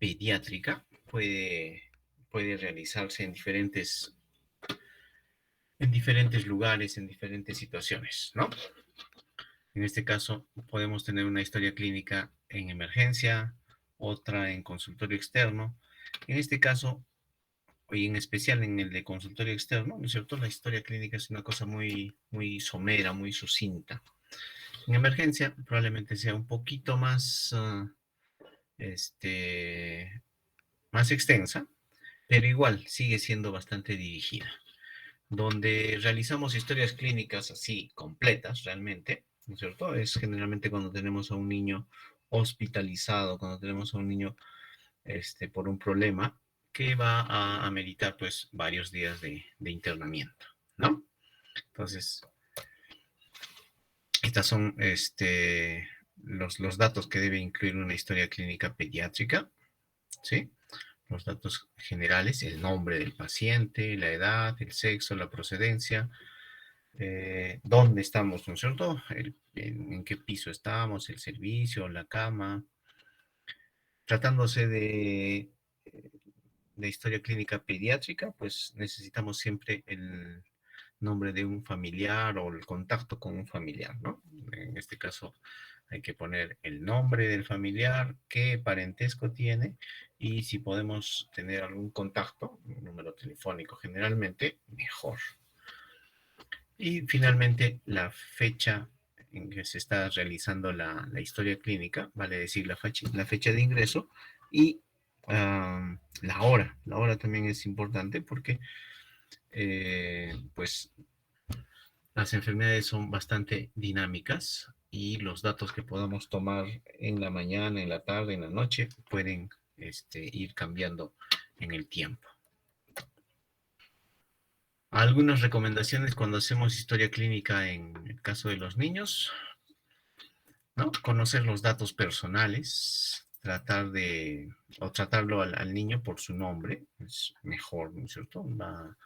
pediátrica puede realizarse en diferentes lugares, en diferentes situaciones, ¿no? En este caso, podemos tener una historia clínica en emergencia, otra en consultorio externo. En este caso, y en especial en el de consultorio externo, ¿no es cierto? La historia clínica es una cosa muy, muy somera, muy sucinta. En emergencia probablemente sea un poquito este, más extensa, pero igual sigue siendo bastante dirigida. Donde realizamos historias clínicas así, completas realmente, ¿no es cierto? Es generalmente cuando tenemos a un niño hospitalizado, cuando tenemos a un niño por un problema que va a ameritar pues varios días de internamiento, ¿no? Entonces, estas son los datos que debe incluir una historia clínica pediátrica, ¿sí? Los datos generales, el nombre del paciente, la edad, el sexo, la procedencia, dónde estamos, ¿no es cierto? En qué piso estamos, el servicio, la cama. Tratándose de historia clínica pediátrica, pues necesitamos siempre el nombre de un familiar o el contacto con un familiar, ¿no? En este caso hay que poner el nombre del familiar, qué parentesco tiene y si podemos tener algún contacto, un número telefónico generalmente, mejor. Y finalmente la fecha en que se está realizando la historia clínica, vale decir la fecha de ingreso y la hora. La hora también es importante porque pues las enfermedades son bastante dinámicas y los datos que podamos tomar en la mañana, en la tarde, en la noche, pueden ir cambiando en el tiempo. Algunas recomendaciones cuando hacemos historia clínica en el caso de los niños, ¿no? Conocer los datos personales, tratarlo al niño por su nombre, es mejor, ¿no es cierto? Va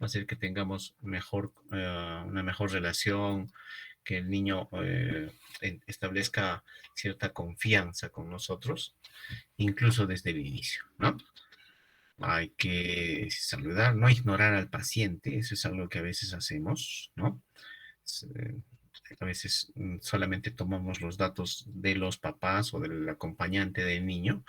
a hacer que tengamos una mejor relación, que el niño establezca cierta confianza con nosotros, incluso desde el inicio, ¿no? Hay que saludar, no ignorar al paciente, eso es algo que a veces hacemos, ¿no? Eh, a veces solamente tomamos los datos de los papás o del acompañante del niño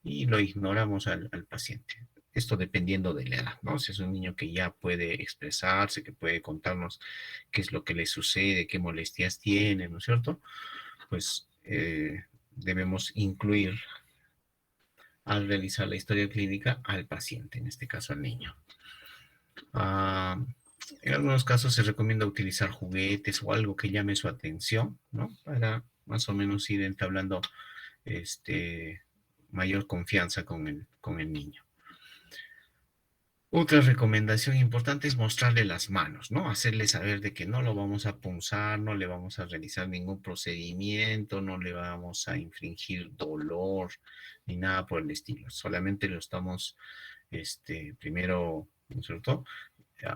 y lo ignoramos al paciente. Esto dependiendo de la edad, ¿no? Si es un niño que ya puede expresarse, que puede contarnos qué es lo que le sucede, qué molestias tiene, ¿no es cierto? Pues debemos incluir al realizar la historia clínica al paciente, en este caso al niño. Ah, en algunos casos se recomienda utilizar juguetes o algo que llame su atención, ¿no? Para más o menos ir entablando este, mayor confianza con el niño. Otra recomendación importante es mostrarle las manos, ¿no? Hacerle saber de que no lo vamos a punzar, no le vamos a realizar ningún procedimiento, no le vamos a infringir dolor ni nada por el estilo. Solamente lo estamos, primero, ¿no es cierto?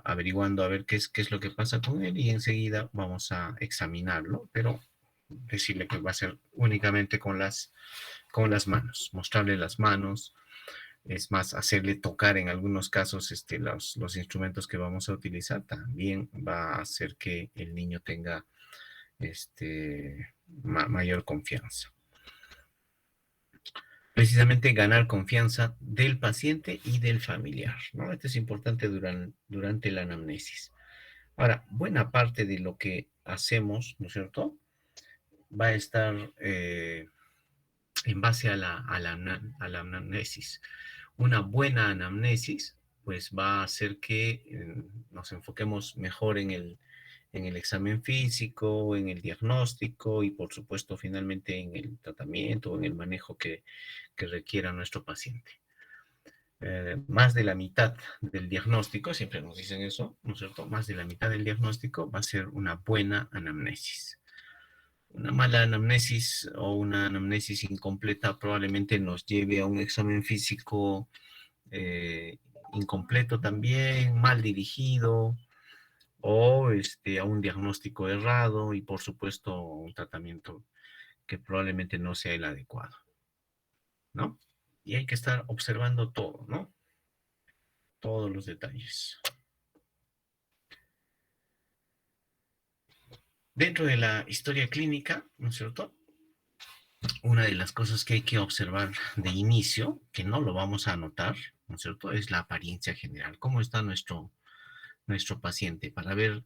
Averiguando a ver qué es lo que pasa con él y enseguida vamos a examinarlo, pero decirle que va a ser únicamente con las manos, mostrarle las manos, es más, hacerle tocar en algunos casos los instrumentos que vamos a utilizar, también va a hacer que el niño tenga mayor confianza. Precisamente ganar confianza del paciente y del familiar, ¿no? Esto es importante durante la anamnesis. Ahora, buena parte de lo que hacemos, ¿no es cierto?, va a estar en base a la anamnesis. Una buena anamnesis, pues va a hacer que nos enfoquemos mejor en el examen físico, en el diagnóstico y, por supuesto, finalmente en el tratamiento o en el manejo que requiera nuestro paciente. Más de la mitad del diagnóstico, siempre nos dicen eso, ¿no es cierto? Más de la mitad del diagnóstico va a ser una buena anamnesis. Una mala anamnesis o una anamnesis incompleta probablemente nos lleve a un examen físico eh, incompleto también, mal dirigido, o a un diagnóstico errado y por supuesto un tratamiento que probablemente no sea el adecuado, ¿no? y hay que estar observando todo, ¿no? Todos los detalles. Dentro de la historia clínica, ¿no es cierto? Una de las cosas que hay que observar de inicio, que no lo vamos a anotar, ¿no es cierto? Es la apariencia general. ¿Cómo está nuestro paciente? Para ver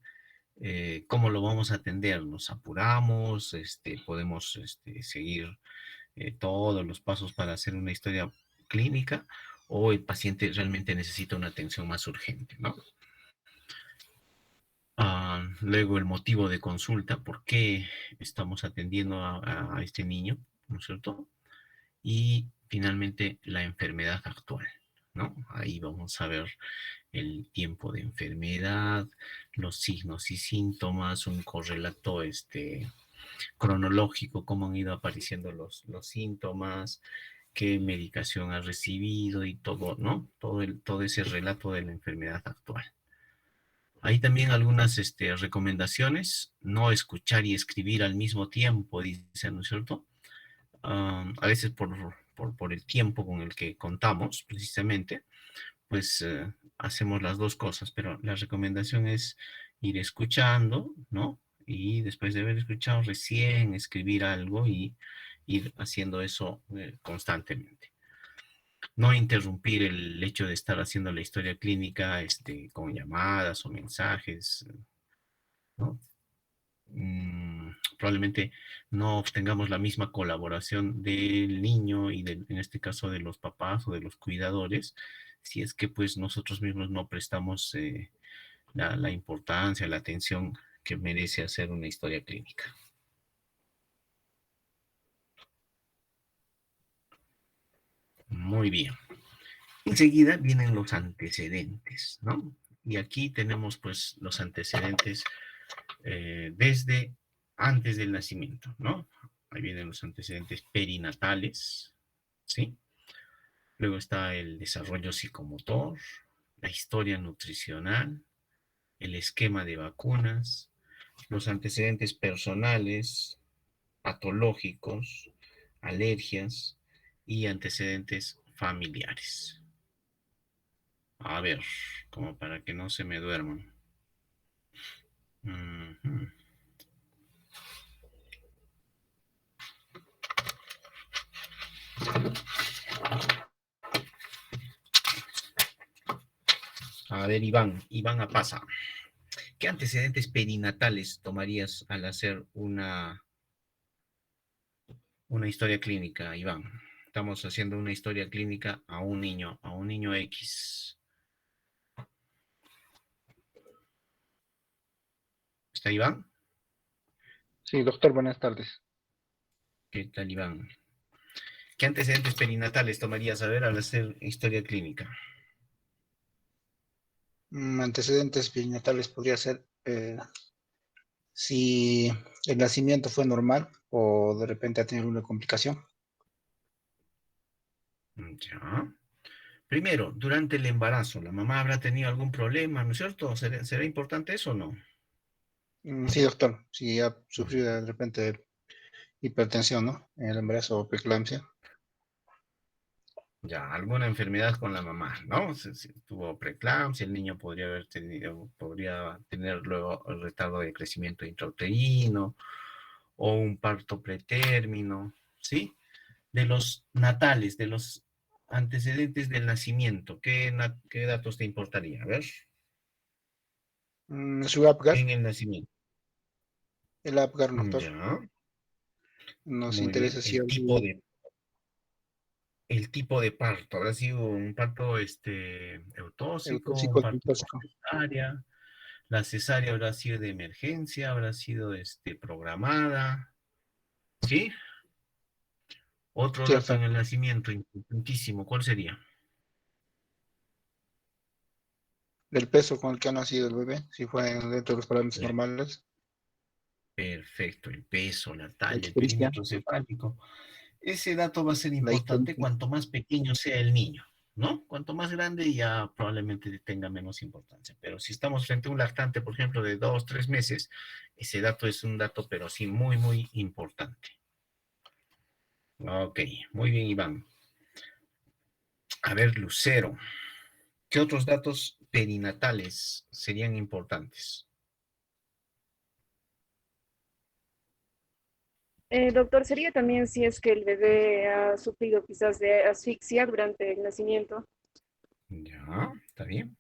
cómo lo vamos a atender. ¿Nos apuramos? ¿Podemos seguir todos los pasos para hacer una historia clínica? ¿O el paciente realmente necesita una atención más urgente, ¿no? Luego el motivo de consulta, por qué estamos atendiendo a este niño, ¿no es cierto? Y finalmente la enfermedad actual, ¿no? Ahí vamos a ver el tiempo de enfermedad, los signos y síntomas, un correlato cronológico, cómo han ido apareciendo los síntomas, qué medicación ha recibido y todo, ¿no? Todo ese relato de la enfermedad actual. Hay también algunas recomendaciones, no escuchar y escribir al mismo tiempo, dicen, ¿no es cierto? A veces por el tiempo con el que contamos, precisamente, pues hacemos las dos cosas, pero la recomendación es ir escuchando, ¿no? Y después de haber escuchado, recién escribir algo y ir haciendo eso constantemente. No interrumpir el hecho de estar haciendo la historia clínica con llamadas o mensajes, ¿no? Probablemente no obtengamos la misma colaboración del niño y en este caso de los papás o de los cuidadores, si es que pues nosotros mismos no prestamos la importancia, la atención que merece hacer una historia clínica. Muy bien. Enseguida vienen los antecedentes, ¿no? Y aquí tenemos pues los antecedentes desde antes del nacimiento, ¿no? Ahí vienen los antecedentes perinatales, ¿sí? Luego está el desarrollo psicomotor, la historia nutricional, el esquema de vacunas, los antecedentes personales, patológicos, alergias y antecedentes familiares. A ver, como para que no se me duerman. Uh-huh. A ver, Iván Apaza. ¿Qué antecedentes perinatales tomarías al hacer una historia clínica, Iván? Estamos haciendo una historia clínica a un niño X. ¿Está Iván? Sí, doctor, buenas tardes. ¿Qué tal, Iván? ¿Qué antecedentes perinatales tomarías a ver al hacer historia clínica? Antecedentes perinatales podría ser si el nacimiento fue normal o de repente ha tenido una complicación. Ya. Primero, durante el embarazo, ¿la mamá habrá tenido algún problema, no es cierto? ¿Será importante eso o no? Sí, doctor, si ha sufrido de repente hipertensión, ¿no? En el embarazo o preeclampsia. Ya, alguna enfermedad con la mamá, ¿no? Si tuvo preeclampsia, el niño podría tener luego el retardo de crecimiento intrauterino o un parto pretérmino, ¿sí? De los natales, de los antecedentes del nacimiento, ¿qué datos te importaría? A ver, Su Apgar, en el nacimiento. el Apgar, doctor, Ya, nos muy bien. interesa si hay El tipo de parto, ¿habrá sido un parto eutóxico, un eutóxico parto por linfático. cesárea? La cesárea habrá sido de emergencia, habrá sido programada, ¿sí? Otro dato Cierto. en el nacimiento importantísimo, ¿cuál sería? Del peso con el que ha nacido el bebé, si fue dentro de los parámetros La- normales, Perfecto, el peso, la la talla, el ictericia, perímetro cefálico. Ese dato va a ser la importante ictericia. cuanto más pequeño sea el niño, ¿no? Cuanto más grande ya probablemente tenga menos importancia. Pero si estamos frente a un lactante, por ejemplo, de 2, 3 meses, ese dato es un dato, pero sí muy, muy importante. Ok, muy bien, Iván. A ver, Lucero, ¿qué otros datos perinatales serían importantes? Doctor, sería también si es que el bebé ha sufrido quizás de asfixia durante el nacimiento. Ya, está bien.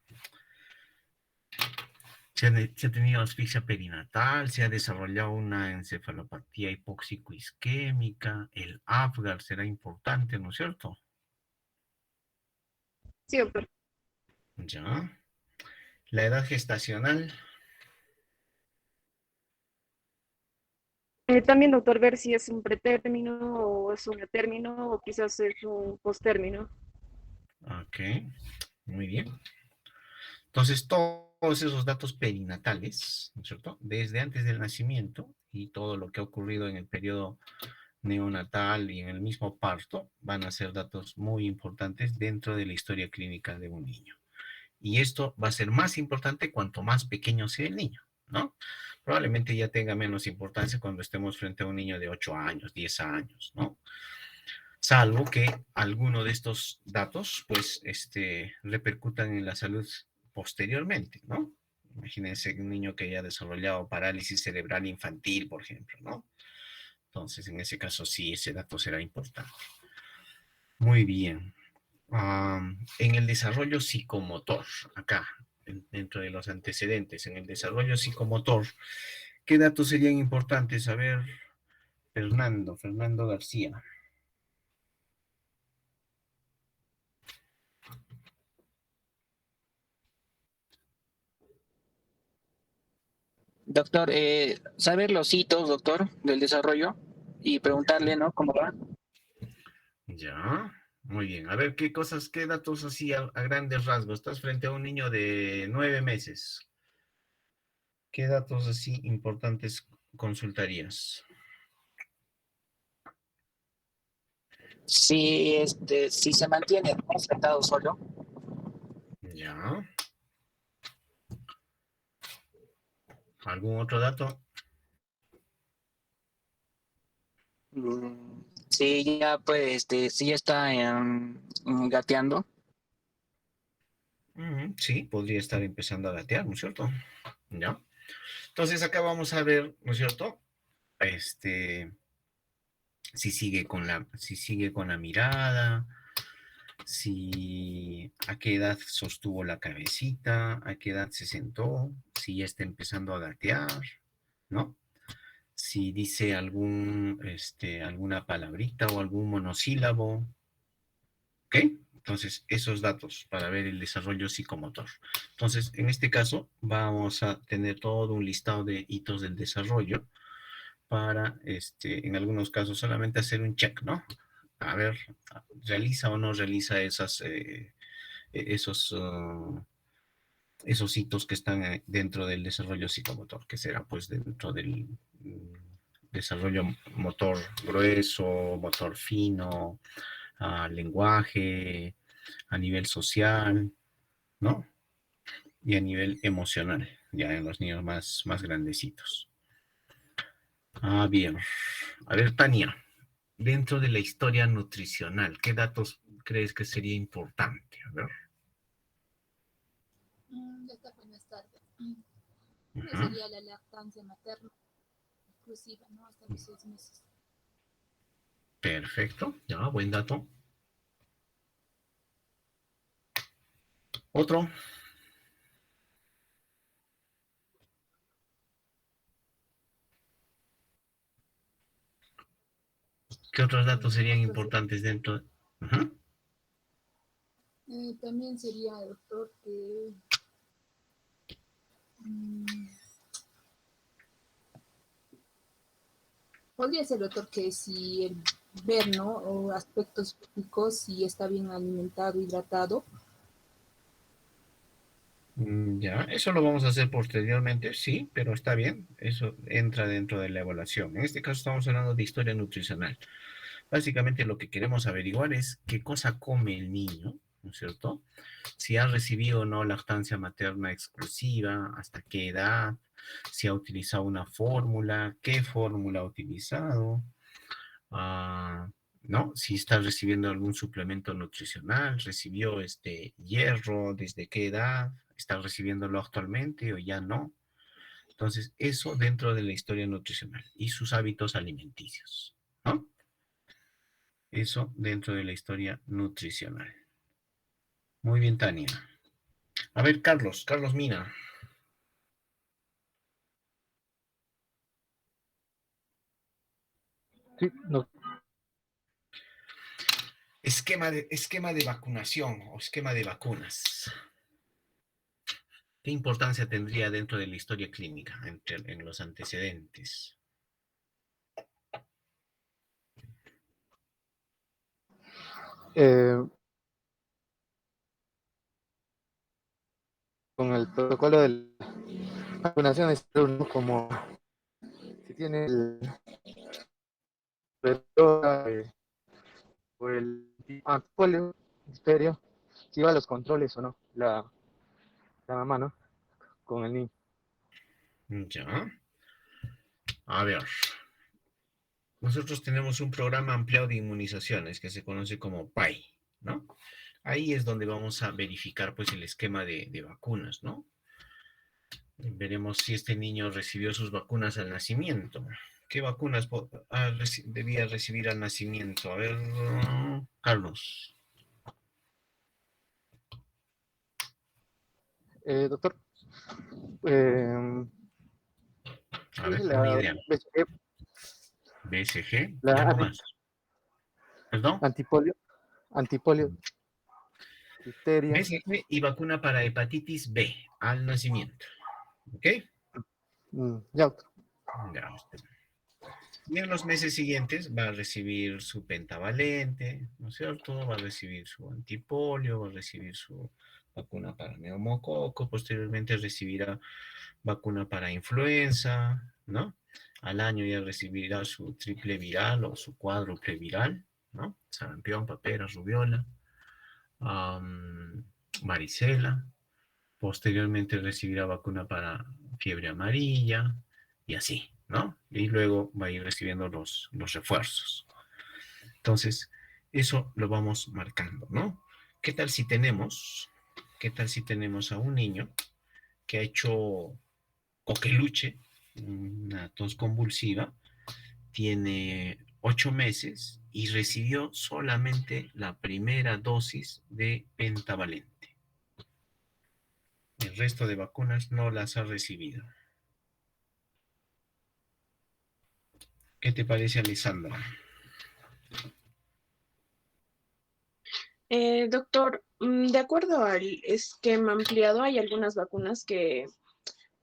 Se ha tenido asfixia perinatal, se ha desarrollado una encefalopatía hipóxico-isquémica, el Apgar será importante, ¿no es cierto? Sí, doctor. Ya. La edad gestacional, También, doctor, ver si es un pretérmino o es un término o quizás es un postérmino. ok, muy bien. Entonces, todos esos datos perinatales, ¿no es cierto? Desde antes del nacimiento y todo lo que ha ocurrido en el periodo neonatal y en el mismo parto, van a ser datos muy importantes dentro de la historia clínica de un niño. Y esto va a ser más importante cuanto más pequeño sea el niño, ¿no? Probablemente ya tenga menos importancia cuando estemos frente a un niño de 8 años, 10 años, ¿no? Salvo que alguno de estos datos, pues, repercutan en la salud posteriormente, ¿no? Imagínense un niño que haya desarrollado parálisis cerebral infantil, por ejemplo, ¿no? Entonces, en ese caso, sí, ese dato será importante. Muy bien. En el desarrollo psicomotor, acá, dentro de los antecedentes, en el desarrollo psicomotor, ¿qué datos serían importantes? A ver, Fernando García. Doctor, saber los hitos, doctor, del desarrollo y preguntarle, ¿no? ¿Cómo va? Ya, muy bien. A ver, ¿qué cosas, qué datos así a grandes rasgos? Estás frente a un niño de 9 meses. ¿Qué datos así importantes consultarías? Si se mantiene, ¿no? Sentado solo. Ya. ¿Algún otro dato? Sí, ya pues, sí ya está gateando. Sí, podría estar empezando a gatear, ¿no es cierto? Ya. Entonces acá vamos a ver, ¿no es cierto? Este, si sigue con la mirada, si a qué edad sostuvo la cabecita, a qué edad se sentó, si ya está empezando a gatear, ¿no? Si dice alguna palabrita o algún monosílabo, ¿ok? Entonces, esos datos para ver el desarrollo psicomotor. Entonces, en este caso, vamos a tener todo un listado de hitos del desarrollo para, en algunos casos, solamente hacer un check, ¿no? A ver, realiza o no realiza esos, esos hitos que están dentro del desarrollo psicomotor, que será pues dentro del desarrollo motor grueso, motor fino, lenguaje, a nivel social, ¿no? Y a nivel emocional, ya en los niños más grandecitos. Bien. A ver, Tania, dentro de la historia nutricional, ¿qué datos crees que sería importante? A ver. Doctor, buenas tardes. Creo que Ujú. sería la lactancia materna exclusiva, ¿no? Hasta los 6 meses. Perfecto, ya, buen dato. Otro. ¿Qué otros datos serían Otro importantes dentro? Ujú. también sería, doctor, que mm, podría ser, doctor, que si el ver, ¿no? O aspectos físicos, si está bien alimentado, hidratado. Ya, eso lo vamos a hacer posteriormente, sí, pero está bien, eso entra dentro de la evaluación. En este caso estamos hablando de historia nutricional. Básicamente lo que queremos averiguar es qué cosa come el niño, ¿no es cierto? Si ha recibido o no lactancia materna exclusiva, hasta qué edad, si ha utilizado una fórmula, qué fórmula ha utilizado, ah, ¿no? Si está recibiendo algún suplemento nutricional, recibió hierro, desde qué edad, está recibiéndolo actualmente o ya no. Entonces, eso dentro de la historia nutricional y sus hábitos alimenticios, ¿no? Eso dentro de la historia nutricional. Muy bien, Tania. A ver, Carlos Mina. Sí, no, Esquema de vacunación o esquema de vacunas. ¿Qué importancia tendría dentro de la historia clínica en los antecedentes? eh, con el protocolo de vacunación es uno como si tiene eh, o el antipolio, difteria, si va a los controles o no, la mamá, ¿no? Con el niño. Ya. A ver. Nosotros tenemos un programa ampliado de inmunizaciones que se conoce como PAI, ¿no? Ahí es donde vamos a verificar pues el esquema de vacunas, ¿no? Veremos si este niño recibió sus vacunas al nacimiento. ¿Qué vacunas debía recibir al nacimiento? A ver, Carlos. Doctor, eh, A ver, una la idea. BCG, BCG y la algo más. ¿Perdón? antipolio, difteria, BCG y vacuna para hepatitis B al nacimiento. ¿Ok? ya otro. Ya. Y en los meses siguientes va a recibir su pentavalente, ¿no es cierto? Va a recibir su antipolio, va a recibir su vacuna para neumococo, posteriormente recibirá vacuna para influenza, ¿no? Al año ya recibirá su triple viral o su cuádruple viral, ¿no? Sarampión, papera, rubiola, varicela. Posteriormente recibirá vacuna para fiebre amarilla y así, ¿no? Y luego va a ir recibiendo los refuerzos. Entonces, eso lo vamos marcando, ¿no? ¿Qué tal si tenemos, a un niño que ha hecho coqueluche, una tos convulsiva, tiene 8 meses y recibió solamente la primera dosis de pentavalente? El resto de vacunas no las ha recibido. ¿Qué te parece, Alessandra? Doctor, de acuerdo al esquema ampliado, hay algunas vacunas que,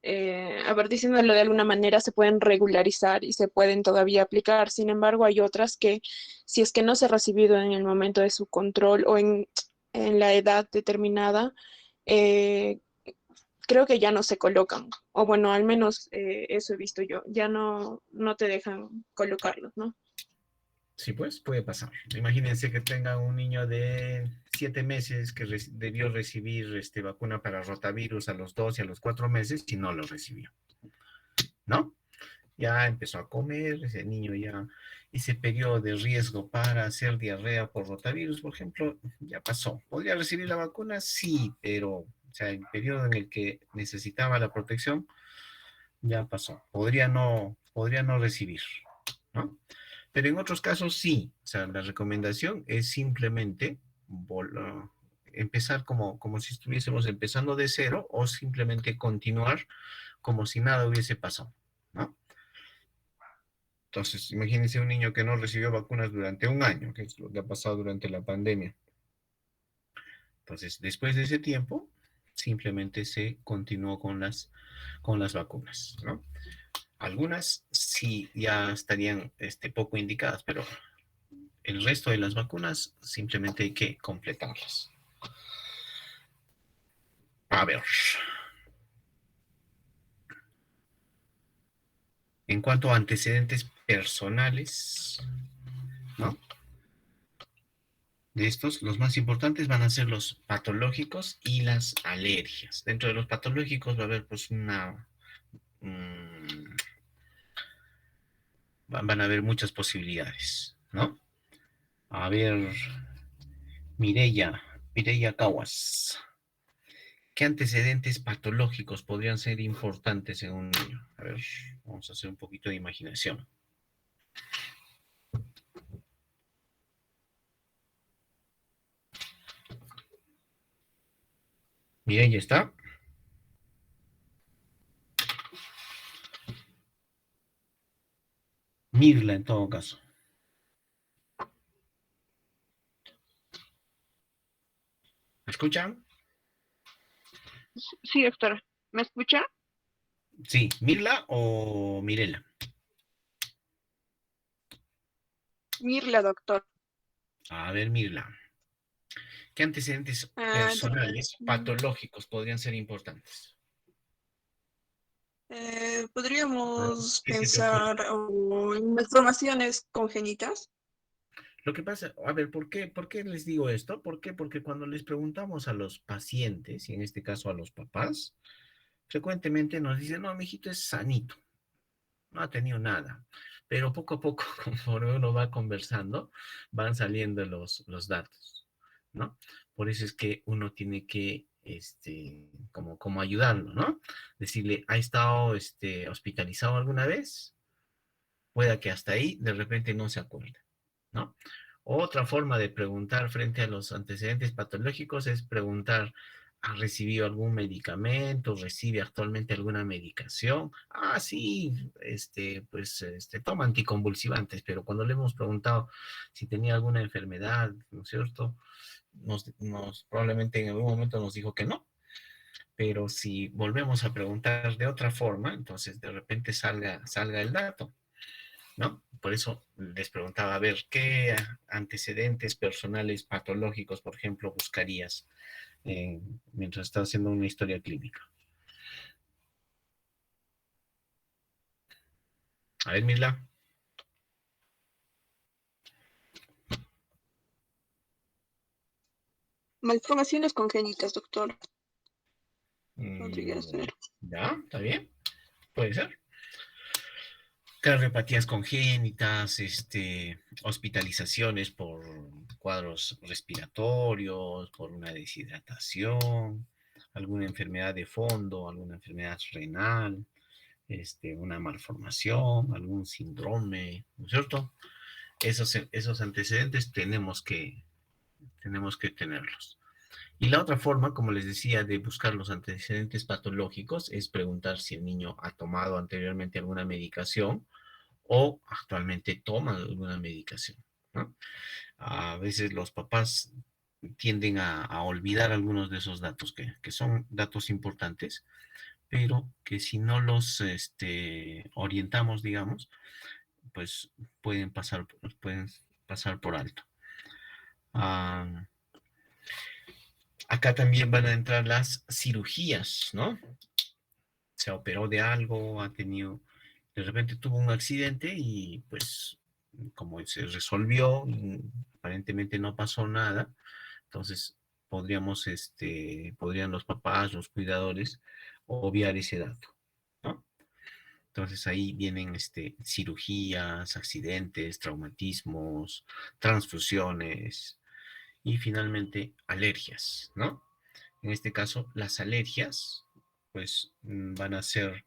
a ver, diciéndolo de alguna manera, se pueden regularizar y se pueden todavía aplicar. Sin embargo, hay otras que, si es que no se ha recibido en el momento de su control o en la edad determinada, eh, creo que ya no se colocan. O bueno, al menos eso he visto yo. Ya no te dejan colocarlos, ¿no? Sí, pues puede pasar. Imagínense que tenga un niño de 7 meses que debió recibir vacuna para rotavirus a los 2 y a los 4 meses y no lo recibió, ¿no? Ya empezó a comer, ese niño ya, ese periodo de riesgo para hacer diarrea por rotavirus, por ejemplo, ya pasó. ¿Podría recibir la vacuna? Sí, pero, o sea, el periodo en el que necesitaba la protección ya pasó. Podría no recibir, ¿no? Pero en otros casos sí, o sea, la recomendación es simplemente empezar como si estuviésemos empezando de cero o simplemente continuar como si nada hubiese pasado, ¿no? Entonces, imagínense un niño que no recibió vacunas durante un año, que es lo que ha pasado durante la pandemia. Entonces, después de ese tiempo, simplemente se continuó con las vacunas, ¿no? Algunas sí ya estarían poco indicadas, pero el resto de las vacunas simplemente hay que completarlas. A ver. En cuanto a antecedentes personales, ¿no? De estos, los más importantes van a ser los patológicos y las alergias. Dentro de los patológicos va a haber pues van a haber muchas posibilidades, ¿no? A ver, Mireya Caguas. ¿Qué antecedentes patológicos podrían ser importantes en un niño? A ver, vamos a hacer un poquito de imaginación. Mireya, ¿está? Mirla, en todo caso. ¿Me escuchan? Sí, doctor. ¿Me escucha? Sí, Mirla o Mirela. Mirla, doctor. A ver, Mirla. ¿Qué antecedentes personales patológicos podrían ser importantes? Podríamos ¿Qué se te ocurre? pensar en malformaciones congénitas. Lo que pasa, a ver, por qué les digo esto? ¿Por qué? Porque cuando les preguntamos a los pacientes, y en este caso a los papás, frecuentemente nos dicen, no, mi hijito es sanito, no ha tenido nada. Pero poco a poco, conforme uno va conversando, van saliendo los datos, ¿no? Por eso es que uno tiene que, como ayudarlo, ¿no? Decirle, ¿ha estado, hospitalizado alguna vez? Pueda que hasta ahí de repente no se acuerde, ¿no? Otra forma de preguntar frente a los antecedentes patológicos es preguntar, ¿ha recibido algún medicamento? ¿Recibe actualmente alguna medicación? Ah, sí, toma anticonvulsivantes, pero cuando le hemos preguntado si tenía alguna enfermedad, ¿no es cierto? Probablemente en algún momento nos dijo que no, pero si volvemos a preguntar de otra forma, entonces de repente salga el dato, ¿no? Por eso les preguntaba, a ver, ¿qué antecedentes personales patológicos, por ejemplo, buscarías mientras estás haciendo una historia clínica? A ver, Mirla. Malformaciones congénitas, doctor. Podría Mm, ser. ya, está bien, puede ser. Cardiopatías congénitas, hospitalizaciones por cuadros respiratorios, por una deshidratación, alguna enfermedad de fondo, alguna enfermedad renal, una malformación, algún síndrome, ¿no es cierto? Esos antecedentes tenemos que tenerlos. Y la otra forma, como les decía, de buscar los antecedentes patológicos es preguntar si el niño ha tomado anteriormente alguna medicación o actualmente toma alguna medicación, ¿no? A veces los papás tienden a olvidar algunos de esos datos que son datos importantes, pero que si no los orientamos, digamos, pues pueden pasar por alto. Ah, acá también van a entrar las cirugías, ¿no? Se operó de algo, de repente tuvo un accidente y pues como se resolvió, aparentemente no pasó nada, entonces podrían los papás, los cuidadores, obviar ese dato, ¿no? Entonces ahí vienen cirugías, accidentes, traumatismos, transfusiones y finalmente alergias, ¿no? En este caso, las alergias, pues van a ser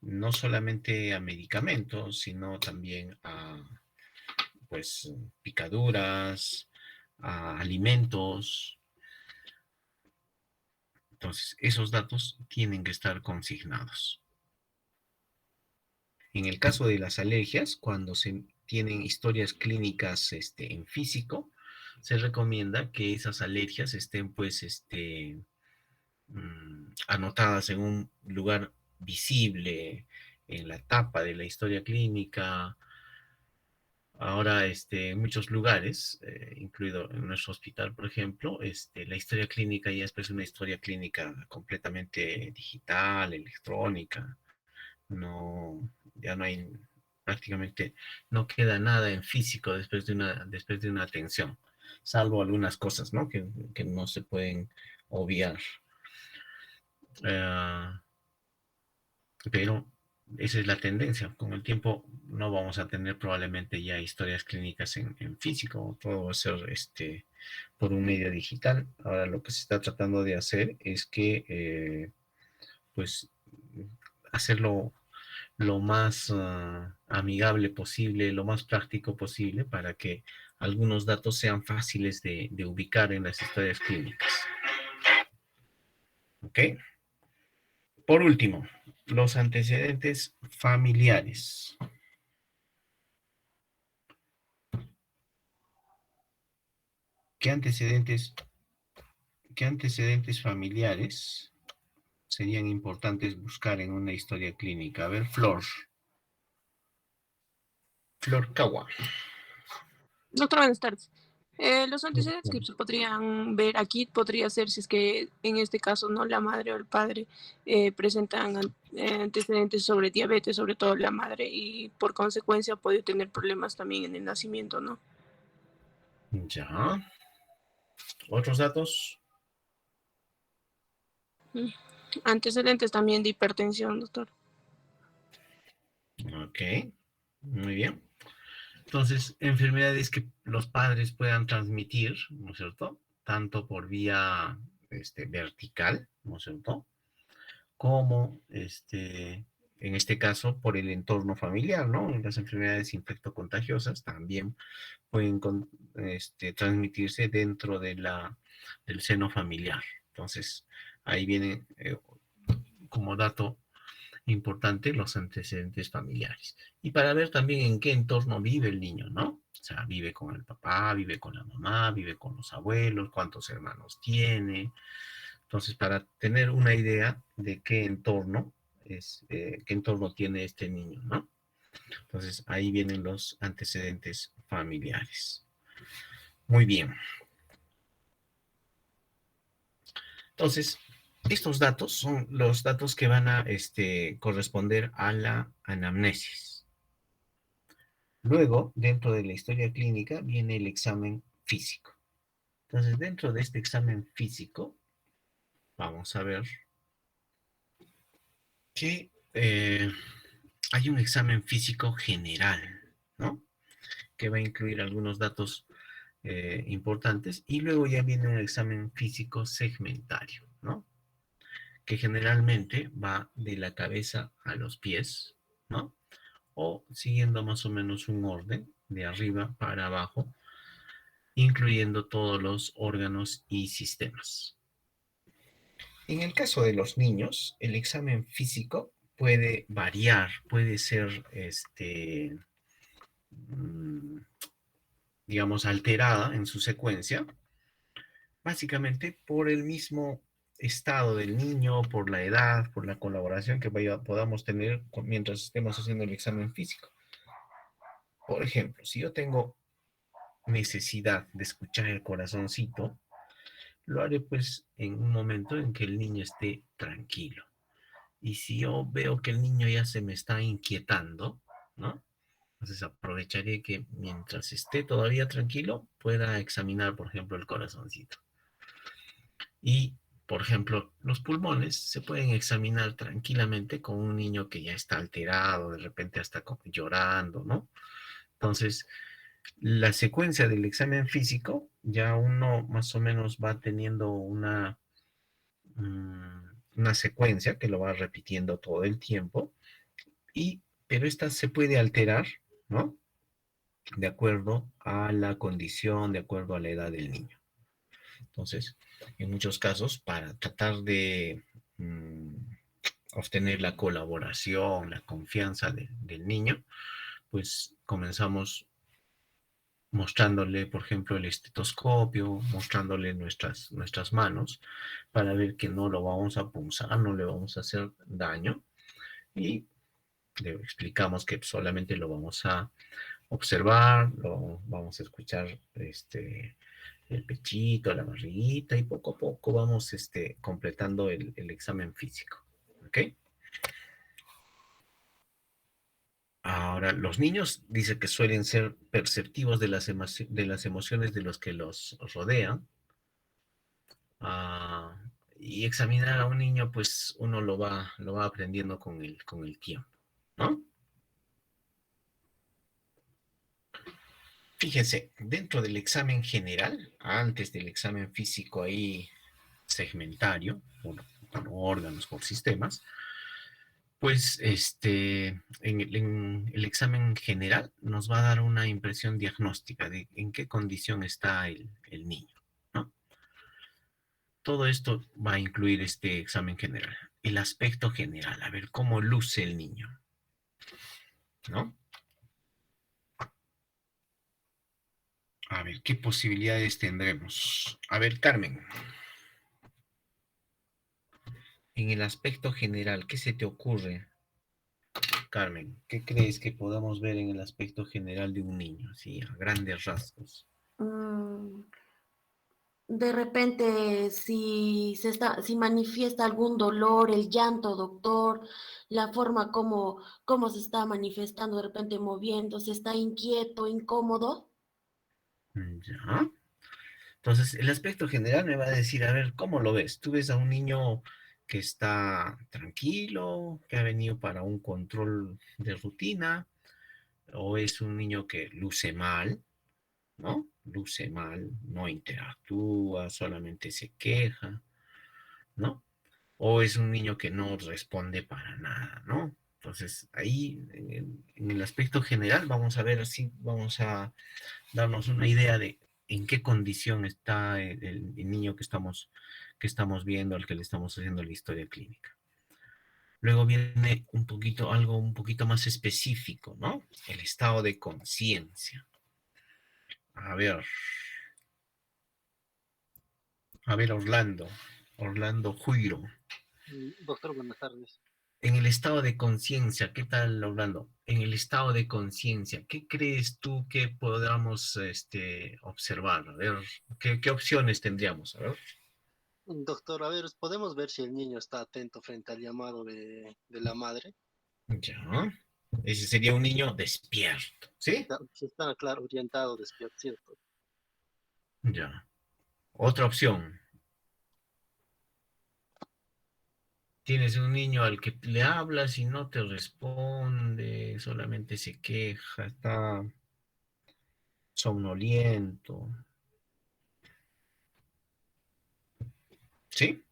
no solamente a medicamentos, sino también a, pues, picaduras, a alimentos. Entonces, esos datos tienen que estar consignados. En el caso de las alergias, cuando se tienen historias clínicas en físico, se recomienda que esas alergias estén pues anotadas en un lugar visible, en la tapa de la historia clínica. Ahora, en muchos lugares, incluido en nuestro hospital, por ejemplo, la historia clínica ya es pues una historia clínica completamente digital, electrónica. No, ya no hay, prácticamente no queda nada en físico después de una atención, salvo algunas cosas, ¿no? Que no se pueden obviar. Pero esa es la tendencia. Con el tiempo no vamos a tener probablemente ya historias clínicas en físico, todo va a ser por un medio digital. Ahora lo que se está tratando de hacer es que, pues, hacerlo lo más amigable posible, lo más práctico posible para que algunos datos sean fáciles de ubicar en las historias clínicas. ¿Ok? Por último, los antecedentes familiares. ¿Qué antecedentes familiares serían importantes buscar en una historia clínica? A ver, Flor Cagua. Doctor, buenas tardes. Los antecedentes que se podrían ver aquí podría ser si es que en este caso no la madre o el padre presentan antecedentes sobre diabetes, sobre todo la madre, y por consecuencia puede tener problemas también en el nacimiento, ¿no? Ya. ¿Otros datos? Antecedentes también de hipertensión, doctor. Ok, muy bien. Entonces, enfermedades que los padres puedan transmitir, ¿no es cierto? Tanto por vía vertical, ¿no es cierto? Como, en este caso, por el entorno familiar, ¿no? Las enfermedades infectocontagiosas también pueden transmitirse dentro del seno familiar. Entonces, ahí viene como dato importante los antecedentes familiares. Y para ver también en qué entorno vive el niño, ¿no? O sea, vive con el papá, vive con la mamá, vive con los abuelos, cuántos hermanos tiene. Entonces, para tener una idea de qué entorno qué entorno tiene este niño, ¿no? Entonces, ahí vienen los antecedentes familiares. Muy bien. Entonces, estos datos son los datos que van a corresponder a la anamnesis. Luego, dentro de la historia clínica, viene el examen físico. Entonces, dentro de este examen físico, vamos a ver que hay un examen físico general, ¿no? Que va a incluir algunos datos importantes, y luego ya viene el examen físico segmentario, ¿no? Que generalmente va de la cabeza a los pies, ¿no? O siguiendo más o menos un orden de arriba para abajo, incluyendo todos los órganos y sistemas. En el caso de los niños, el examen físico puede variar, puede ser, digamos, alterada en su secuencia, básicamente por el mismo estado del niño, por la edad, por la colaboración que podamos tener mientras estemos haciendo el examen físico. Por ejemplo, si yo tengo necesidad de escuchar el corazoncito, lo haré pues en un momento en que el niño esté tranquilo. Y si yo veo que el niño ya se me está inquietando, ¿no? Entonces aprovecharé que mientras esté todavía tranquilo, pueda examinar, por ejemplo, el corazoncito. Y, por ejemplo, los pulmones se pueden examinar tranquilamente con un niño que ya está alterado, de repente hasta llorando, ¿no? Entonces, la secuencia del examen físico, ya uno más o menos va teniendo una secuencia que lo va repitiendo todo el tiempo, pero esta se puede alterar, ¿no? De acuerdo a la condición, de acuerdo a la edad del niño. Entonces, en muchos casos, para tratar de obtener la colaboración, la confianza del niño, pues comenzamos mostrándole, por ejemplo, el estetoscopio, mostrándole nuestras manos, para ver que no lo vamos a punzar, no le vamos a hacer daño, y le explicamos que solamente lo vamos a observar, lo vamos a escuchar el pechito, la barriguita, y poco a poco vamos completando el examen físico. ¿Ok? Ahora, los niños dice que suelen ser perceptivos de las emociones de los que los rodean. Y examinar a un niño, pues uno lo va aprendiendo con el tiempo. ¿no? Fíjense, dentro del examen general, antes del examen físico ahí segmentario, por órganos, por sistemas, pues en el examen general nos va a dar una impresión diagnóstica de en qué condición está el niño, ¿no? Todo esto va a incluir este examen general. El aspecto general, a ver cómo luce el niño, ¿no? A ver, ¿qué posibilidades tendremos? A ver, Carmen, en el aspecto general, ¿qué se te ocurre, Carmen? ¿Qué crees que podamos ver en el aspecto general de un niño, así, a grandes rasgos? De repente, si manifiesta algún dolor, el llanto, doctor, la forma como se está manifestando, de repente moviéndose, está inquieto, incómodo. Ya. Entonces, el aspecto general me va a decir, a ver, ¿cómo lo ves? ¿Tú ves a un niño que está tranquilo, que ha venido para un control de rutina, o es un niño que luce mal, ¿no? Luce mal, no interactúa, solamente se queja, ¿no? O es un niño que no responde para nada, ¿no? Entonces, ahí, en el aspecto general, vamos a ver así, vamos a darnos una idea de en qué condición está el niño que estamos viendo, al que le estamos haciendo la historia clínica. Luego viene un poquito, algo un poquito más específico, ¿no? El estado de conciencia. A ver, Orlando Juiro. Doctor, buenas tardes. En el estado de conciencia, ¿qué tal, Orlando? En el estado de conciencia, ¿qué crees tú que podamos observar? A ver, ¿qué opciones tendríamos? A ver. Doctor, a ver, ¿podemos ver si el niño está atento frente al llamado de la madre? Ya. Ese sería un niño despierto, ¿sí? Si está, claro, orientado, despierto, ¿cierto? Ya. Otra opción. Tienes un niño al que le hablas y no te responde, solamente se queja, está somnoliento, ¿sí?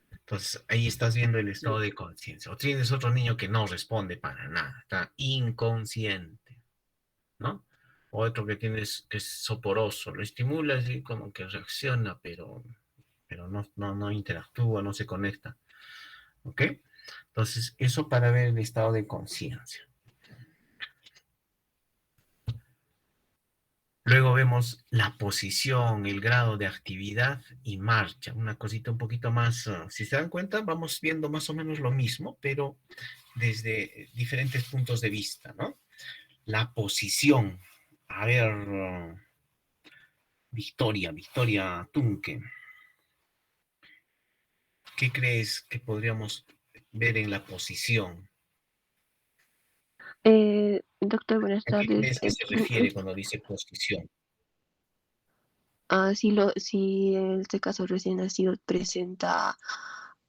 Entonces ahí estás viendo el estado de conciencia. O tienes otro niño que no responde para nada, está inconsciente, ¿no? O otro que tienes que es soporoso, lo estimulas y como que reacciona, pero no interactúa, no se conecta. ¿Ok? Entonces, eso para ver el estado de conciencia. Luego vemos la posición, el grado de actividad y marcha. Una cosita un poquito más, si se dan cuenta, vamos viendo más o menos lo mismo, pero desde diferentes puntos de vista, ¿no? La posición. A ver, Victoria Tunque. ¿Qué crees que podríamos ver en la posición? Doctor, buenas ¿A qué tardes. crees que se refiere cuando dice posición? Si en este caso recién nacido presenta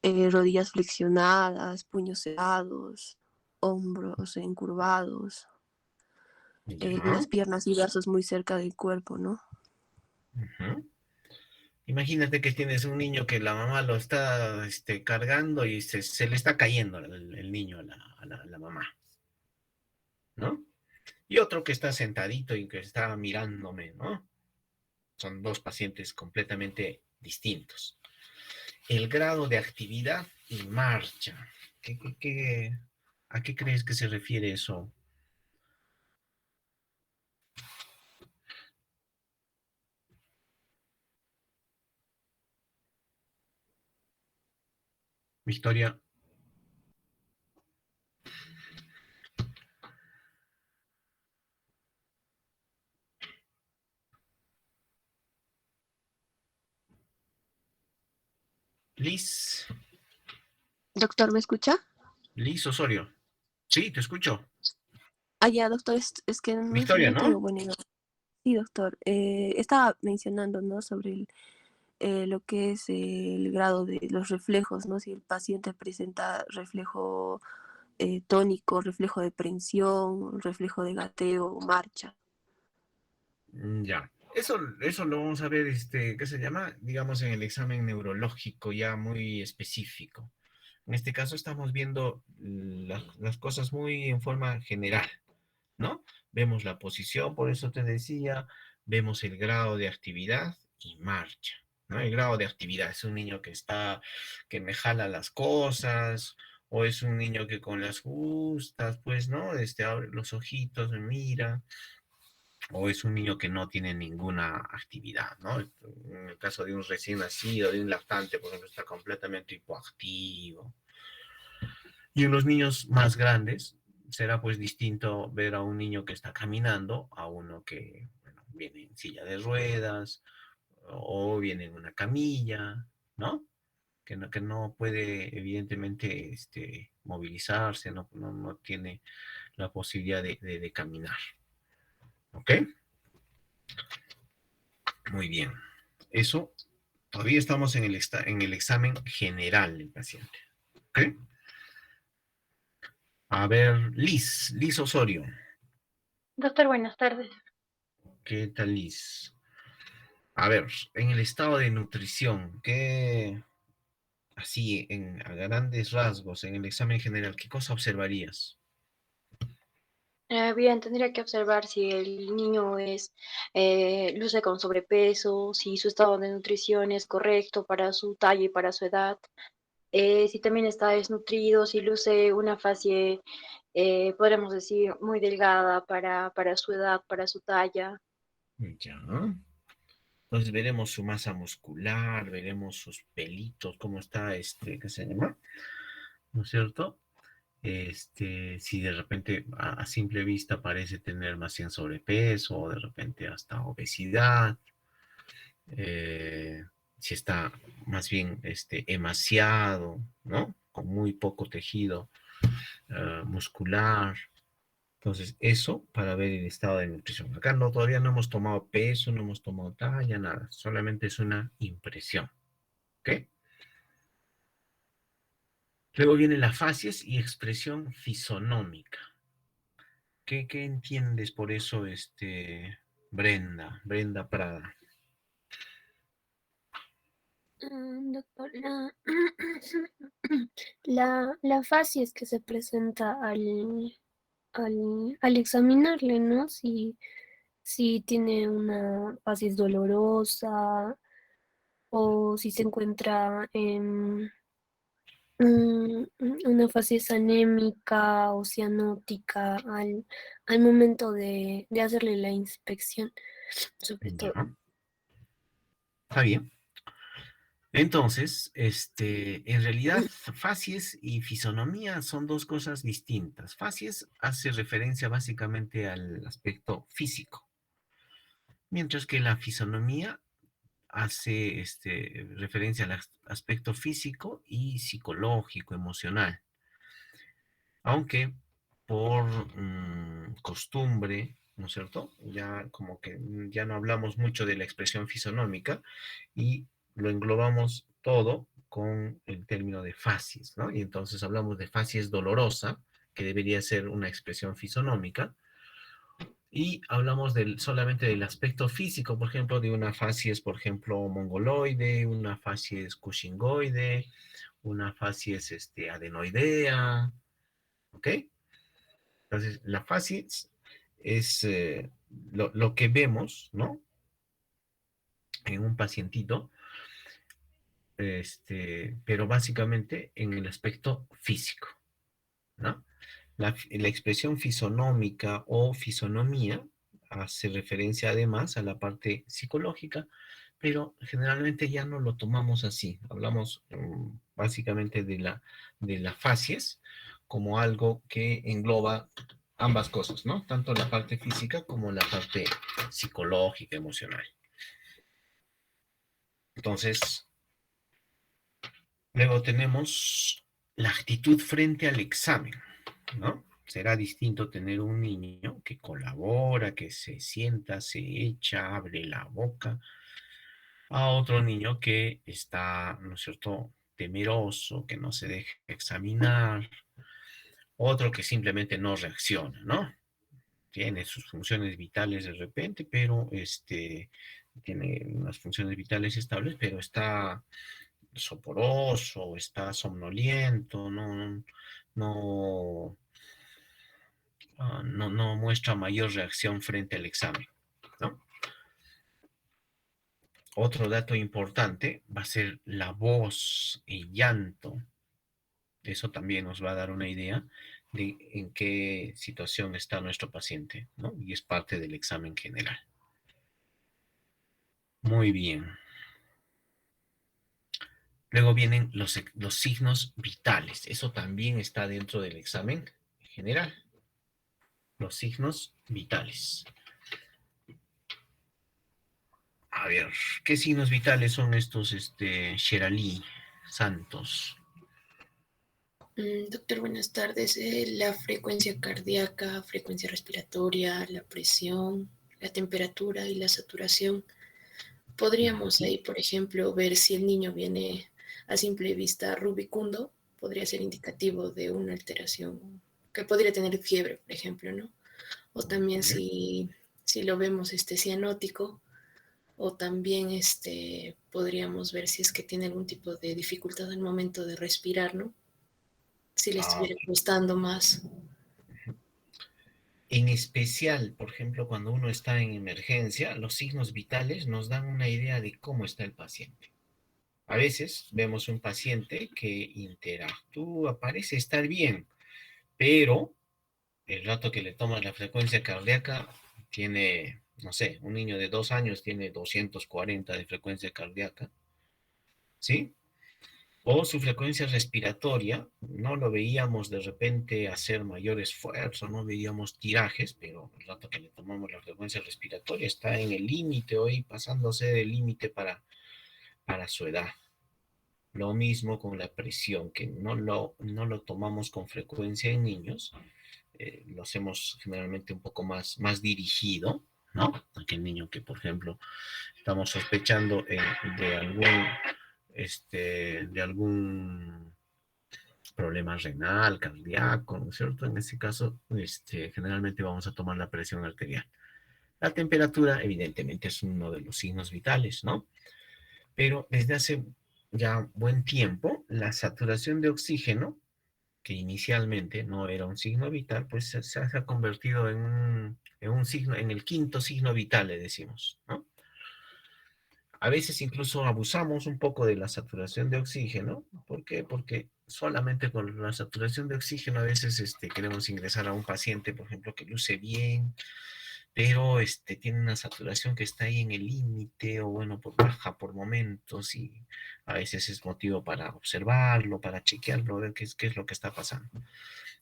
rodillas flexionadas, puños cerrados, hombros encurvados, Ya. las piernas y brazos muy cerca del cuerpo, ¿no? Ujú. Imagínate que tienes un niño que la mamá lo está cargando y se le está cayendo el niño a la mamá, ¿no? Y otro que está sentadito y que está mirándome, ¿no? Son dos pacientes completamente distintos. El grado de actividad y marcha. ¿A qué crees que se refiere eso? Victoria. Liz. Doctor, ¿me escucha? Liz Osorio. Sí, te escucho. Ya, doctor, es que Victoria, no tengo ¿no? buena idea. Sí, doctor. Estaba mencionando, ¿no? Sobre lo que es el grado de los reflejos, ¿no? Si el paciente presenta reflejo tónico, reflejo de prensión, reflejo de gateo, marcha. Ya. Eso lo vamos a ver, ¿qué se llama? Digamos, en el examen neurológico ya muy específico. En este caso estamos viendo las cosas muy en forma general, ¿no? Vemos la posición, por eso te decía, vemos el grado de actividad y marcha, ¿no? El grado de actividad es un niño que me jala las cosas, o es un niño que con las justas, pues, ¿no? Abre los ojitos, me mira, o es un niño que no tiene ninguna actividad, ¿no? En el caso de un recién nacido, de un lactante, por ejemplo, está completamente hipoactivo. Y en los niños más grandes será pues distinto ver a un niño que está caminando a uno que bueno, viene en silla de ruedas o viene en una camilla, ¿no? Que no puede evidentemente movilizarse, no tiene la posibilidad de caminar. ¿Ok? Muy bien. Eso, todavía estamos en el examen general del paciente. ¿Ok? A ver, Liz Osorio. Doctor, buenas tardes. ¿Qué tal, Liz? A ver, en el estado de nutrición, así, a grandes rasgos, en el examen general, ¿qué cosa observarías? Bien, tendría que observar si el niño luce con sobrepeso, si su estado de nutrición es correcto para su talla y para su edad, si también está desnutrido, si luce una fase, podríamos decir, muy delgada para su edad, para su talla. Ya. Entonces veremos su masa muscular, veremos sus pelitos, cómo está, ¿qué se llama? ¿No es cierto? Si de repente a simple vista parece tener más bien sobrepeso o de repente hasta obesidad, eh, si está más bien emaciado, ¿no? Con muy poco tejido muscular. Entonces, eso para ver el estado de nutrición. Acá todavía no hemos tomado peso, no hemos tomado talla, nada. Solamente es una impresión. ¿Ok? Luego viene la facies y expresión fisonómica. ¿Qué entiendes por eso, Brenda Prada? Doctor, la facies que se presenta al examinarle, ¿no? Si tiene una facies dolorosa o si se encuentra en una facies anémica o cianótica al momento de hacerle la inspección, sobre todo. Ya. Está bien. Entonces, en realidad, facies y fisonomía son dos cosas distintas. Facies hace referencia básicamente al aspecto físico, mientras que la fisonomía hace referencia al aspecto físico y psicológico, emocional. Aunque por costumbre, ¿no es cierto? Ya como que ya no hablamos mucho de la expresión fisonómica y lo englobamos todo con el término de facies, ¿no? Y entonces hablamos de facies dolorosa, que debería ser una expresión fisonómica, y hablamos solamente del aspecto físico, por ejemplo, de una facies, por ejemplo, mongoloide, una facies cushingoide, una facies adenoidea, ¿ok? Entonces, la facies es lo que vemos, ¿no? En un pacientito, pero básicamente en el aspecto físico, ¿no? La expresión fisonómica o fisonomía hace referencia además a la parte psicológica, pero generalmente ya no lo tomamos así. Hablamos básicamente de la facies como algo que engloba ambas cosas, ¿no? Tanto la parte física como la parte psicológica, emocional. Entonces, luego tenemos la actitud frente al examen, ¿no? Será distinto tener un niño que colabora, que se sienta, se echa, abre la boca, a otro niño que está, ¿no es cierto?, temeroso, que no se deja examinar, Otro que simplemente no reacciona, ¿no? Tiene sus funciones vitales de repente, pero tiene unas funciones vitales estables, pero está soporoso, está somnoliento, no, no muestra mayor reacción frente al examen, ¿no? Otro dato importante va a ser la voz y llanto. Eso también nos va a dar una idea de en qué situación está nuestro paciente, ¿no? Y es parte del examen general. Muy bien. Luego vienen los signos vitales. Eso también está dentro del examen general. Los signos vitales. A ver, ¿qué signos vitales son estos, Sheralí Santos? Doctor, buenas tardes. La frecuencia cardíaca, frecuencia respiratoria, la presión, la temperatura y la saturación. Podríamos ahí, por ejemplo, ver si el niño viene a simple vista rubicundo, podría ser indicativo de una alteración, que podría tener fiebre, por ejemplo, ¿no? O también si lo vemos cianótico, o también podríamos ver si es que tiene algún tipo de dificultad al momento de respirar, ¿no? Si le estuviera costando más. En especial, por ejemplo, cuando uno está en emergencia, los signos vitales nos dan una idea de cómo está el paciente. A veces vemos un paciente que interactúa, parece estar bien, pero el rato que le tomas la frecuencia cardíaca tiene, no sé, un niño de 2 años tiene 240 de frecuencia cardíaca, ¿sí? O su frecuencia respiratoria, no lo veíamos de repente hacer mayor esfuerzo, no veíamos tirajes, pero el rato que le tomamos la frecuencia respiratoria está en el límite hoy, pasándose del límite para su edad. Lo mismo con la presión, que no lo tomamos con frecuencia en niños, lo hacemos generalmente un poco más dirigido, ¿no? Aquel niño que, por ejemplo, estamos sospechando de algún problema renal, cardíaco, ¿no es cierto? En ese caso, generalmente vamos a tomar la presión arterial. La temperatura, evidentemente, es uno de los signos vitales, ¿no? Pero desde hace ya buen tiempo, la saturación de oxígeno, que inicialmente no era un signo vital, pues se ha convertido en un signo, en el quinto signo vital, le decimos, ¿no? A veces incluso abusamos un poco de la saturación de oxígeno. ¿Por qué? Porque solamente con la saturación de oxígeno a veces queremos ingresar a un paciente, por ejemplo, que luce bien, pero tiene una saturación que está ahí en el límite o bueno, baja por momentos y a veces es motivo para observarlo, para chequearlo, ver qué es lo que está pasando,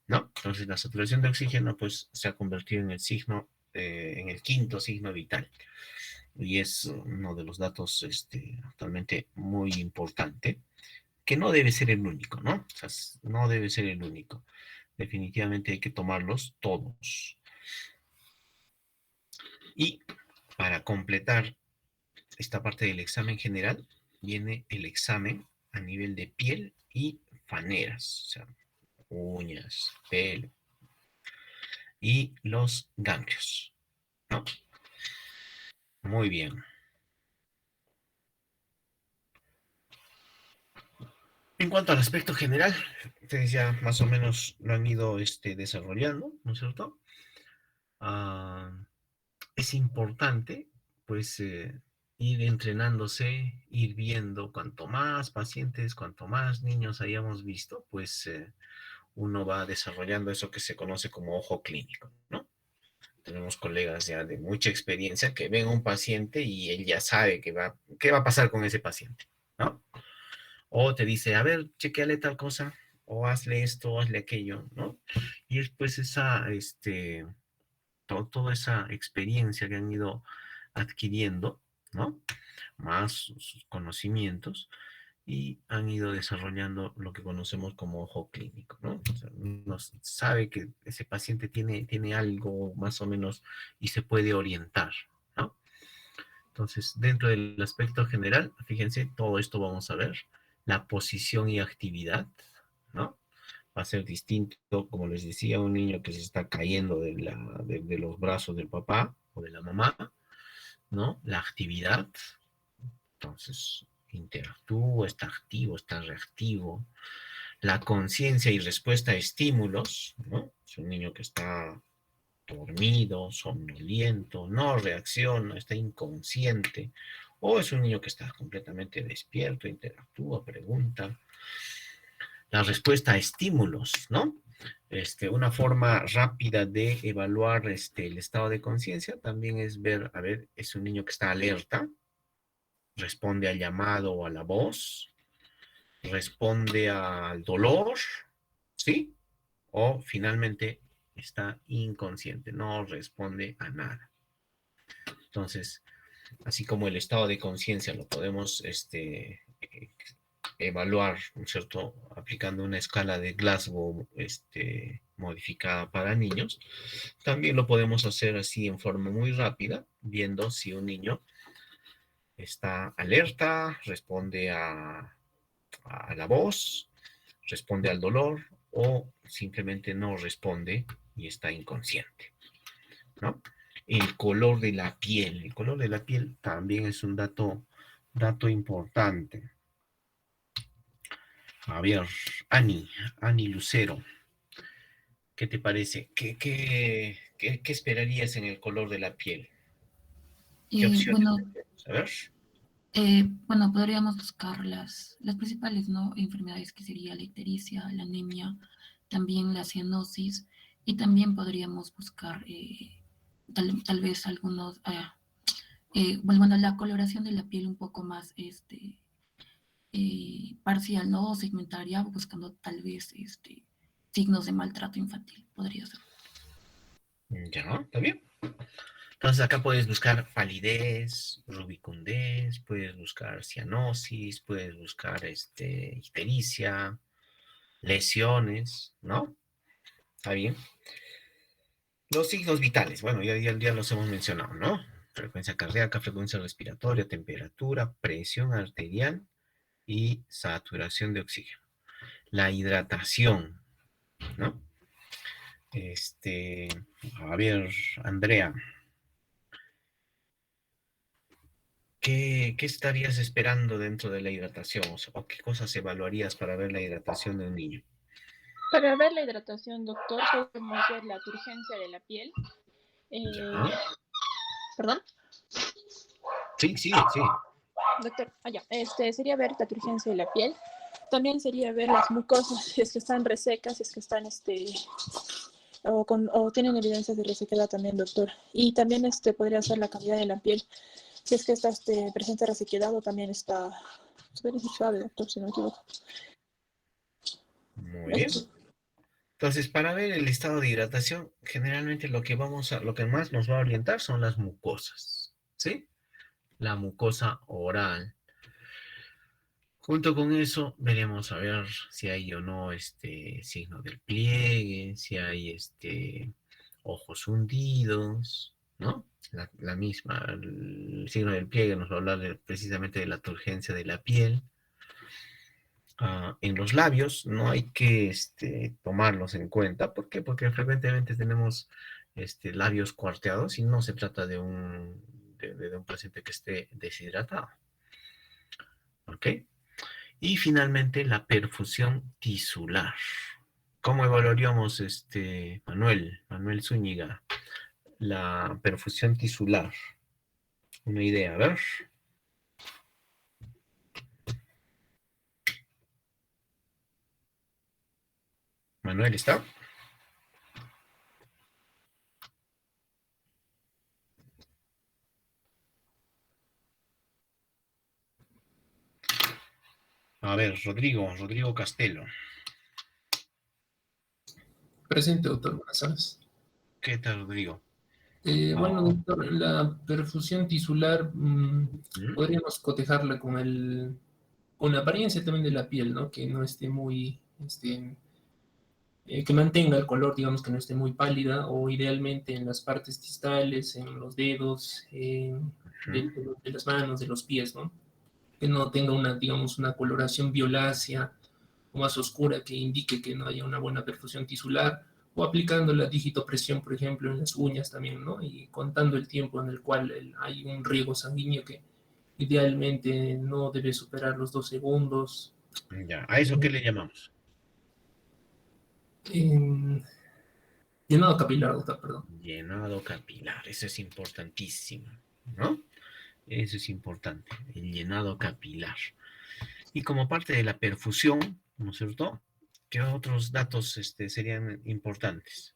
¿no? Entonces la saturación de oxígeno pues se ha convertido en el quinto signo vital y es uno de los datos actualmente muy importante, que no debe ser el único, ¿no? O sea, no debe ser el único. Definitivamente hay que tomarlos todos. Y para completar esta parte del examen general, viene el examen a nivel de piel y faneras, o sea, uñas, pelo y los ganglios, ¿no? Muy bien. En cuanto al aspecto general, ustedes ya más o menos lo han ido desarrollando, ¿no es cierto? Es importante, pues, ir entrenándose, ir viendo cuanto más pacientes, cuanto más niños hayamos visto, pues uno va desarrollando eso que se conoce como ojo clínico, ¿no? Tenemos colegas ya de mucha experiencia que ven a un paciente y él ya sabe qué va a pasar con ese paciente, ¿no? O te dice, a ver, chequeale tal cosa, o hazle esto, o hazle aquello, ¿no? Y después toda esa experiencia que han ido adquiriendo, ¿no? Más sus conocimientos, y han ido desarrollando lo que conocemos como ojo clínico, ¿no? O sea, uno sabe que ese paciente tiene algo más o menos y se puede orientar, ¿no? Entonces, dentro del aspecto general, fíjense, todo esto vamos a ver, la posición y actividad, ¿no? va a ser distinto, como les decía, un niño que se está cayendo de los brazos del papá o de la mamá, ¿no? La actividad, entonces, interactúa, está activo, está reactivo. La conciencia y respuesta a estímulos, ¿no? Es un niño que está dormido, somnoliento, no reacciona, está inconsciente, o es un niño que está completamente despierto, interactúa, pregunta. La respuesta a estímulos, ¿no? Una forma rápida de evaluar el estado de conciencia también es ver, a ver, es un niño que está alerta, responde al llamado o a la voz, responde al dolor, ¿sí? O finalmente está inconsciente, no responde a nada. Entonces, así como el estado de conciencia lo podemos evaluar, ¿no es cierto?, aplicando una escala de Glasgow modificada para niños, también lo podemos hacer así en forma muy rápida, viendo si un niño está alerta, responde a la voz, responde al dolor o simplemente no responde y está inconsciente, ¿no? El color de la piel. El color de la piel también es un dato importante. A ver, Ani Lucero, ¿qué te parece? ¿Qué esperarías en el color de la piel? ¿Qué opciones tenemos? A ver. Bueno, podríamos buscar las principales, ¿no?, enfermedades, que sería la ictericia, la anemia, también la cianosis, y también podríamos buscar tal vez algunos, bueno, la coloración de la piel un poco más parcial, ¿no?, o segmentaria, buscando tal vez signos de maltrato infantil, podría ser. Ya, está bien. Entonces acá puedes buscar palidez, rubicundez, puedes buscar cianosis, puedes buscar ictericia, lesiones, ¿no? Está bien. Los signos vitales, bueno, ya los hemos mencionado, ¿no? Frecuencia cardíaca, frecuencia respiratoria, temperatura, presión arterial y saturación de oxígeno. La hidratación, ¿no? A ver, Andrea, ¿qué estarías esperando dentro de la hidratación? ¿O qué cosas evaluarías para ver la hidratación de un niño? Para ver la hidratación, doctor, podemos ver la turgencia de la piel. ¿Perdón? Sí. Doctor, sería ver la turgencia de la piel. También sería ver las mucosas, si es que están resecas, si es que están o tienen evidencias de resequedad también, doctor. Y también podría ser la calidad de la piel, si es que está presente resequedad o también está suave, doctor, si no me equivoco. Muy bien. Entonces, para ver el estado de hidratación, generalmente lo que más nos va a orientar son las mucosas, ¿sí? La mucosa oral. Junto con eso, veremos a ver si hay o no signo del pliegue, si hay ojos hundidos, ¿no? La misma, el signo del pliegue nos va a hablar precisamente de la turgencia de la piel. En los labios no hay que tomarlos en cuenta. ¿Por qué? Porque frecuentemente tenemos labios cuarteados y no se trata de un paciente que esté deshidratado. ¿Ok? Y finalmente la perfusión tisular. ¿Cómo evaluaríamos, Manuel Zúñiga, la perfusión tisular? Una idea, a ver. Manuel, ¿está? A ver, Rodrigo Castelo. Presente, doctor. Buenas tardes. ¿Qué tal, Rodrigo? Bueno, doctor, la perfusión tisular podríamos cotejarla con la apariencia también de la piel, ¿no? Que no esté muy, que mantenga el color, digamos, que no esté muy pálida, o idealmente en las partes distales, en los dedos, de las manos, de los pies, ¿no? Que no tenga una coloración violácea o más oscura que indique que no haya una buena perfusión tisular, o aplicando la digitopresión, por ejemplo, en las uñas también, ¿no? Y contando el tiempo en el cual hay un riego sanguíneo que idealmente no debe superar los 2 segundos. Ya, ¿a eso qué le llamamos? Llenado capilar, doctor, perdón. Llenado capilar, eso es importantísimo, ¿no? Eso es importante, el llenado capilar. Y como parte de la perfusión, ¿no es cierto? ¿Qué otros datos serían importantes?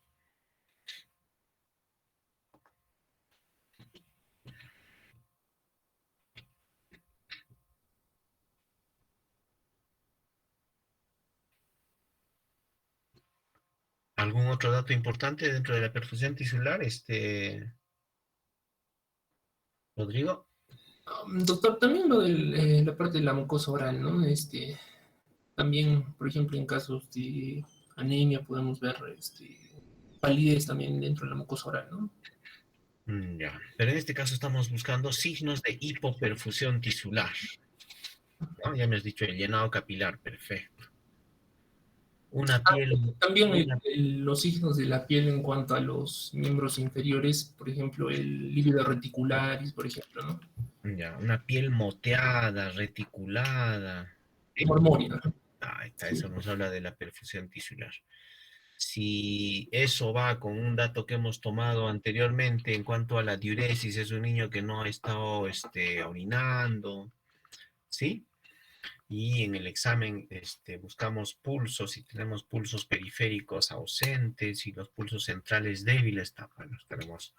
¿Algún otro dato importante dentro de la perfusión tisular, Rodrigo? Doctor, también la parte de la mucosa oral, ¿no? También, por ejemplo, en casos de anemia podemos ver palidez también dentro de la mucosa oral, ¿no? Ya, pero en este caso estamos buscando signos de hipoperfusión tisular, ¿no? Ya me has dicho el llenado capilar, perfecto. Una piel... También los signos de la piel en cuanto a los miembros inferiores, por ejemplo, el lívido reticularis, por ejemplo, ¿no? Ya, una piel moteada, reticulada. Mormórea. Ahí está, eso nos habla de la perfusión tisular. Si eso va con un dato que hemos tomado anteriormente en cuanto a la diuresis, es un niño que no ha estado orinando, ¿sí? Y en el examen buscamos pulsos, y tenemos pulsos periféricos ausentes y los pulsos centrales débiles, bueno, estaremos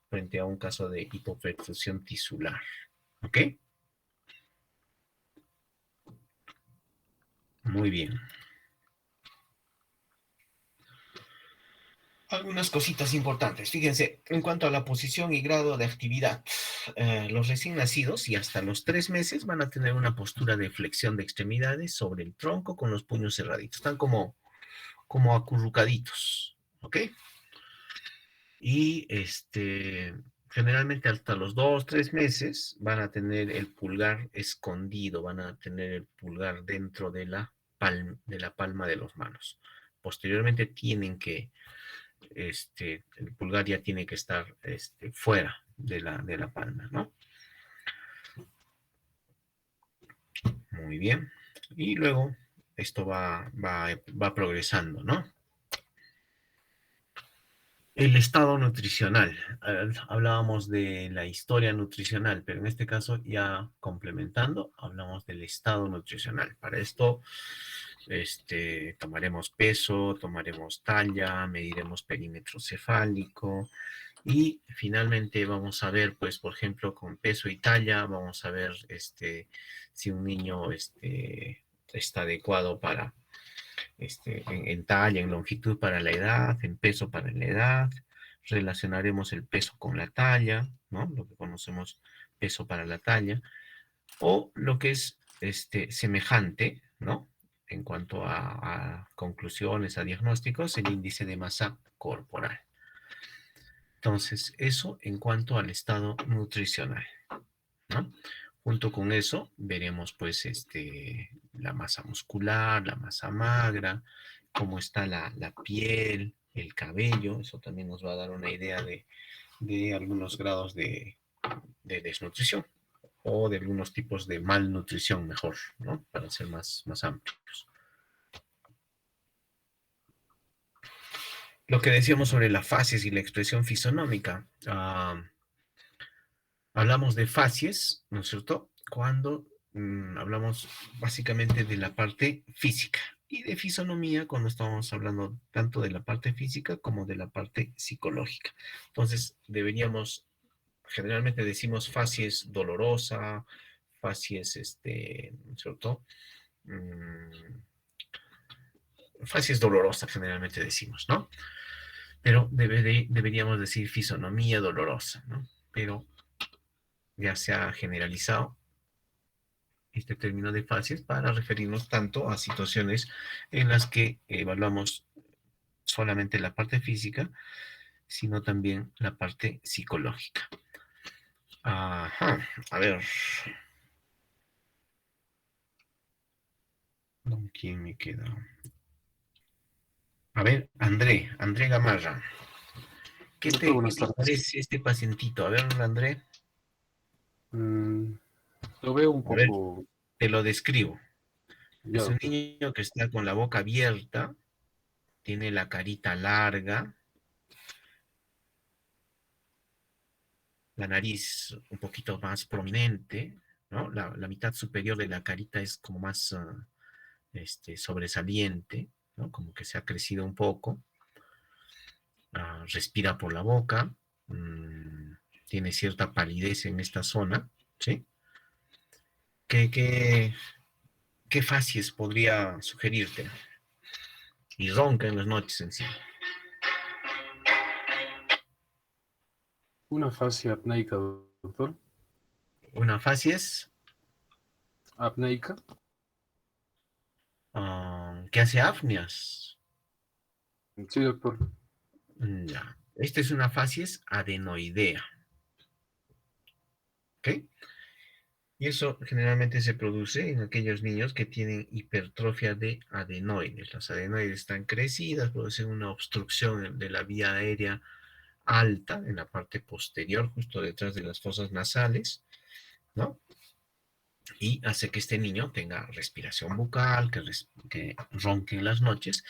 frente a un caso de hipoperfusión tisular. ¿Ok? Muy bien. Algunas cositas importantes. Fíjense, en cuanto a la posición y grado de actividad, los recién nacidos y hasta los 3 meses van a tener una postura de flexión de extremidades sobre el tronco con los puños cerraditos. Están como acurrucaditos, ¿ok? Y generalmente hasta los 2, 3 meses van a tener el pulgar escondido, van a tener el pulgar dentro de la palma de las manos. Posteriormente tienen que el pulgar ya tiene que estar fuera de la palma, ¿no? Muy bien. Y luego esto va progresando, ¿no? El estado nutricional. Hablábamos de la historia nutricional, pero en este caso ya complementando, hablamos del estado nutricional. Para esto tomaremos peso, tomaremos talla, mediremos perímetro cefálico y finalmente vamos a ver, pues, por ejemplo, con peso y talla, vamos a ver si un niño está adecuado para en talla, en longitud para la edad, en peso para la edad. Relacionaremos el peso con la talla, ¿no? Lo que conocemos peso para la talla. O lo que es semejante, ¿no? En cuanto a conclusiones, a diagnósticos, el índice de masa corporal. Entonces, eso en cuanto al estado nutricional, ¿no? Junto con eso, veremos pues la masa muscular, la masa magra, cómo está la piel, el cabello. Eso también nos va a dar una idea de algunos grados de desnutrición o de algunos tipos de malnutrición, mejor, ¿no? Para ser más amplios. Lo que decíamos sobre la facies y la expresión fisonómica. Hablamos de facies, ¿no es cierto? Cuando hablamos básicamente de la parte física y de fisonomía cuando estamos hablando tanto de la parte física como de la parte psicológica. Entonces, generalmente decimos facies dolorosa, facies, ¿no es cierto? Facies dolorosa generalmente decimos, ¿no? Pero deberíamos decir fisonomía dolorosa, ¿no? Pero ya se ha generalizado este término de facies para referirnos tanto a situaciones en las que evaluamos solamente la parte física, sino también la parte psicológica. Ajá, a ver. ¿Con quién me queda? A ver, André Gamarra. ¿Qué Doctor, buenas te tardes. parece este pacientito? A ver, André. Lo veo un A ver, poco... te lo describo. Ya, Es un doctor. niño que está con la boca abierta, tiene la carita larga, la nariz un poquito más prominente, ¿no? La mitad superior de la carita es como más sobresaliente, ¿no? Como que se ha crecido un poco. Respira por la boca, tiene cierta palidez en esta zona, ¿sí? ¿Qué facies podría sugerirte? Y ronca en las noches encima. Una fascia apneica, doctor. ¿Una facies? ¿Apneica? ¿Que hace apnias? Sí, doctor. Ya. Esta es una facies adenoidea. ¿Ok? Y eso generalmente se produce en aquellos niños que tienen hipertrofia de adenoides. Las adenoides están crecidas, producen una obstrucción de la vía aérea alta en la parte posterior, justo detrás de las fosas nasales, ¿no? Y hace que este niño tenga respiración bucal, que ronque en las noches,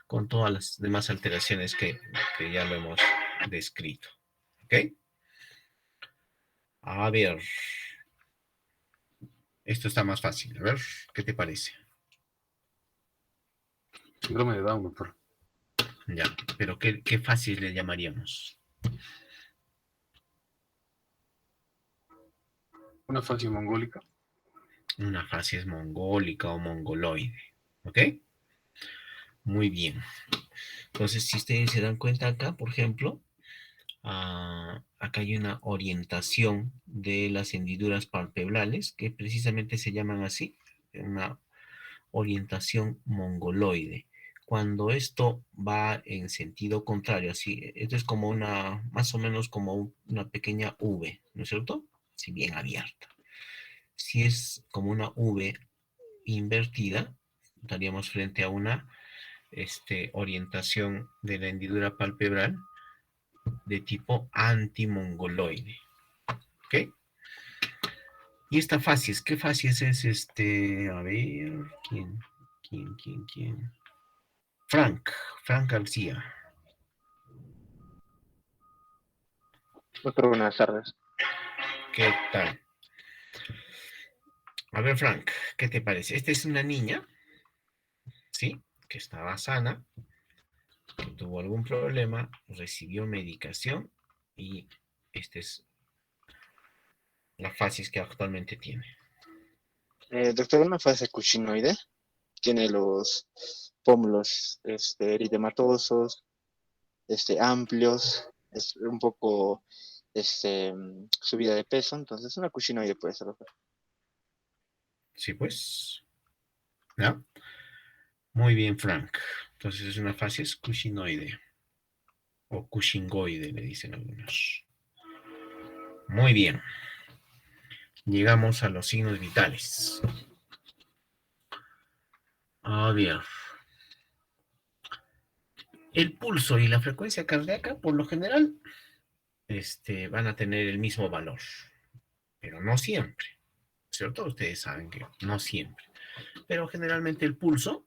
con todas las demás alteraciones que ya lo hemos descrito. ¿Ok? A ver, esto está más fácil. A ver, ¿qué te parece? Síndrome de Down, doctor. Ya, pero ¿qué fácil le llamaríamos? Una fascia mongólica. Una facies mongólica o mongoloide. ¿Ok? Muy bien. Entonces, si ustedes se dan cuenta acá, por ejemplo, acá hay una orientación de las hendiduras palpebrales que precisamente se llaman así, una orientación mongoloide. Cuando esto va en sentido contrario, así, esto es como más o menos como una pequeña V, ¿no es cierto? Si bien abierta. Si es como una V invertida, estaríamos frente a una orientación de la hendidura palpebral de tipo antimongoloide. ¿Ok? Y esta facies, ¿qué facies es a ver, ¿quién? Frank García. Doctor, buenas tardes. ¿Qué tal? A ver, Frank, ¿qué te parece? Esta es una niña, ¿sí? Que estaba sana, que tuvo algún problema, recibió medicación y esta es la facies que actualmente tiene. Doctor, una fase cushinoide. Tiene los pómulos eritematosos, amplios, es un poco subida de peso, entonces una cushinoide puede ser, doctor. Sí, pues. ¿Ya? Muy bien, Frank. Entonces es una facies cushinoide. O cushingoide, le dicen algunos. Muy bien. Llegamos a los signos vitales. A ver. El pulso y la frecuencia cardíaca, por lo general, van a tener el mismo valor. Pero no siempre. ¿Cierto? Ustedes saben que no siempre. Pero generalmente el pulso,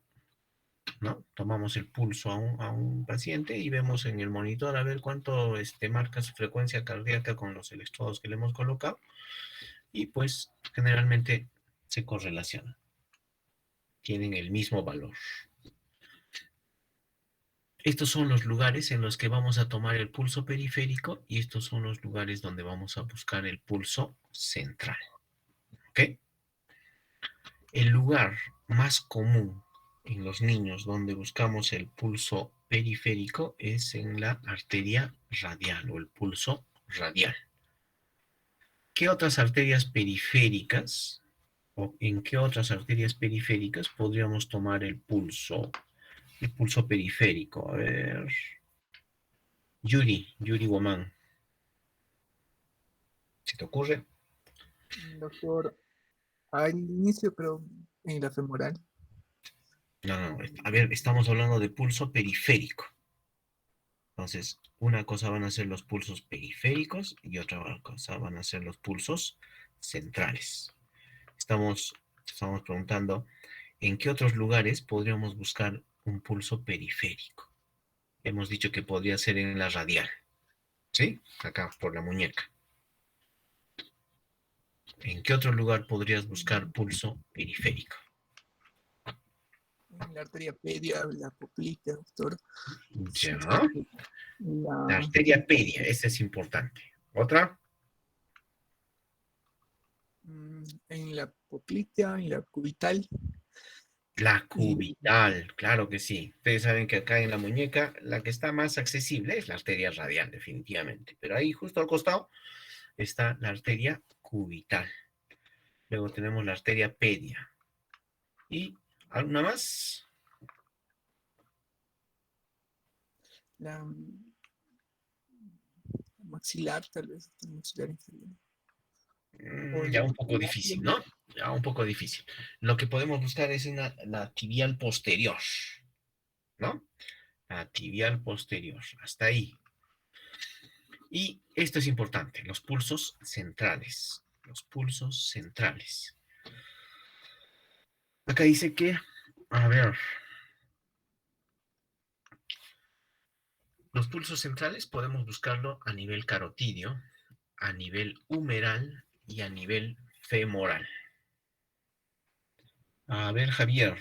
¿no? Tomamos el pulso a un paciente y vemos en el monitor a ver cuánto marca su frecuencia cardíaca con los electrodos que le hemos colocado. Y pues generalmente se correlacionan. Tienen el mismo valor. Estos son los lugares en los que vamos a tomar el pulso periférico y estos son los lugares donde vamos a buscar el pulso central. ¿Ok? El lugar más común en los niños donde buscamos el pulso periférico es en la arteria radial o el pulso radial. ¿Qué otras arterias periféricas o en qué otras arterias periféricas podríamos tomar el pulso periférico? A ver. Yuri Woman. ¿Se te ocurre? Doctor, al inicio, pero en la femoral. No, a ver, estamos hablando de pulso periférico. Entonces, una cosa van a ser los pulsos periféricos y otra cosa van a ser los pulsos centrales. Estamos preguntando en qué otros lugares podríamos buscar un pulso periférico. Hemos dicho que podría ser en la radial, ¿sí? Acá, por la muñeca. ¿En qué otro lugar podrías buscar pulso periférico? La arteria pedia, la poplita, doctor. Ya. La, La arteria pedia, esa es importante. ¿Otra? en la poplita, en la cubital. La cubital, claro que sí. Ustedes saben que acá en la muñeca la que está más accesible es la arteria radial, definitivamente. Pero ahí justo al costado está la arteria cubital. Luego tenemos la arteria pedia. ¿Y alguna más? La maxilar, tal vez. La maxilar inferior. Ya un poco difícil, ¿no? Ya un poco difícil. Lo que podemos buscar es la tibial posterior, ¿no? La tibial posterior, hasta ahí. Y esto es importante, los pulsos centrales. Los pulsos centrales. Acá dice que, a ver, los pulsos centrales podemos buscarlo a nivel carotidio, a nivel humeral y a nivel femoral. A ver, Javier.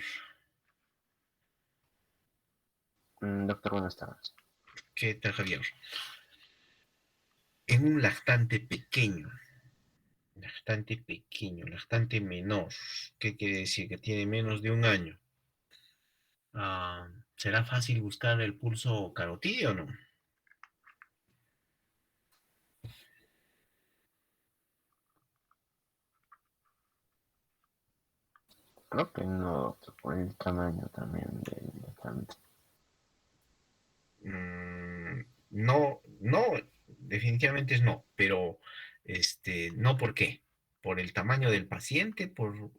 Doctor, buenas tardes. ¿Qué tal, Javier? En un lactante pequeño, lactante menor, ¿qué quiere decir? Que tiene menos de un año. ¿Será fácil buscar el pulso carotidio o no? Creo que no, doctor, por el tamaño también del lactante. No, definitivamente es no, pero no, ¿por qué? ¿Por el tamaño del paciente? ¿Por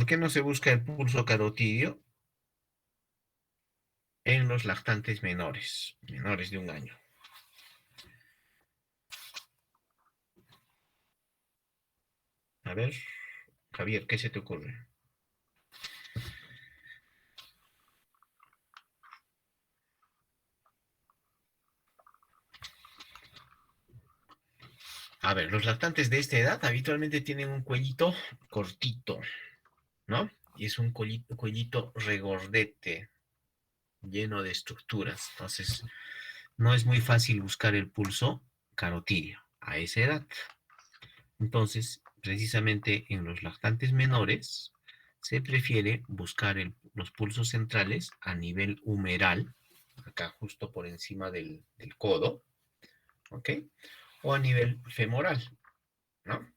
qué no se busca el pulso carotidio en los lactantes menores de un año? A ver, Javier, ¿qué se te ocurre? A ver, los lactantes de esta edad habitualmente tienen un cuellito cortito, ¿no? Y es un cuellito regordete, lleno de estructuras. Entonces, no es muy fácil buscar el pulso carotidio a esa edad. Entonces, precisamente en los lactantes menores, se prefiere buscar los pulsos centrales a nivel humeral, acá justo por encima del codo, ¿ok? O a nivel femoral, ¿no?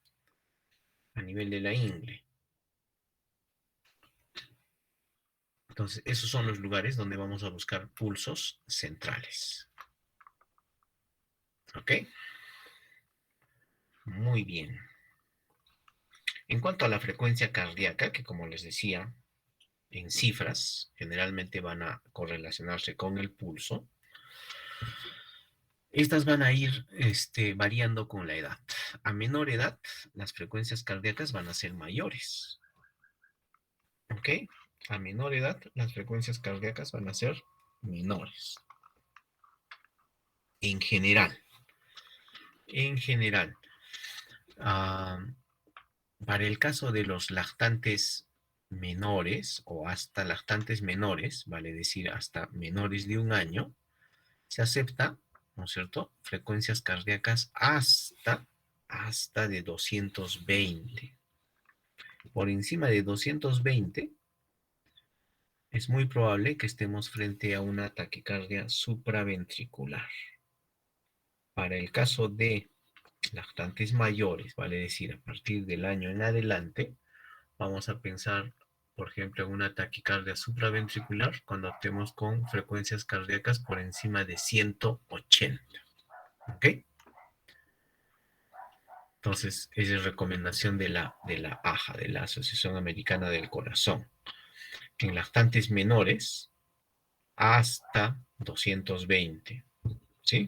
A nivel de la ingle. Entonces, esos son los lugares donde vamos a buscar pulsos centrales. ¿Ok? Muy bien. En cuanto a la frecuencia cardíaca, que como les decía, en cifras generalmente van a correlacionarse con el pulso, estas van a ir variando con la edad. A menor edad, las frecuencias cardíacas van a ser mayores. ¿Ok? A menor edad, las frecuencias cardíacas van a ser menores. En general. En general. Para el caso de los lactantes menores o hasta lactantes menores, vale decir hasta menores de un año, se acepta, ¿no es cierto?, frecuencias cardíacas hasta de 220. Por encima de 220 es muy probable que estemos frente a una taquicardia supraventricular. Para el caso de lactantes mayores, vale decir a partir del año en adelante, vamos a pensar por ejemplo, en una taquicardia supraventricular cuando estemos con frecuencias cardíacas por encima de 180. ¿Ok? Entonces, esa es recomendación de la AJA, de la Asociación Americana del Corazón. En lactantes menores, hasta 220, ¿sí?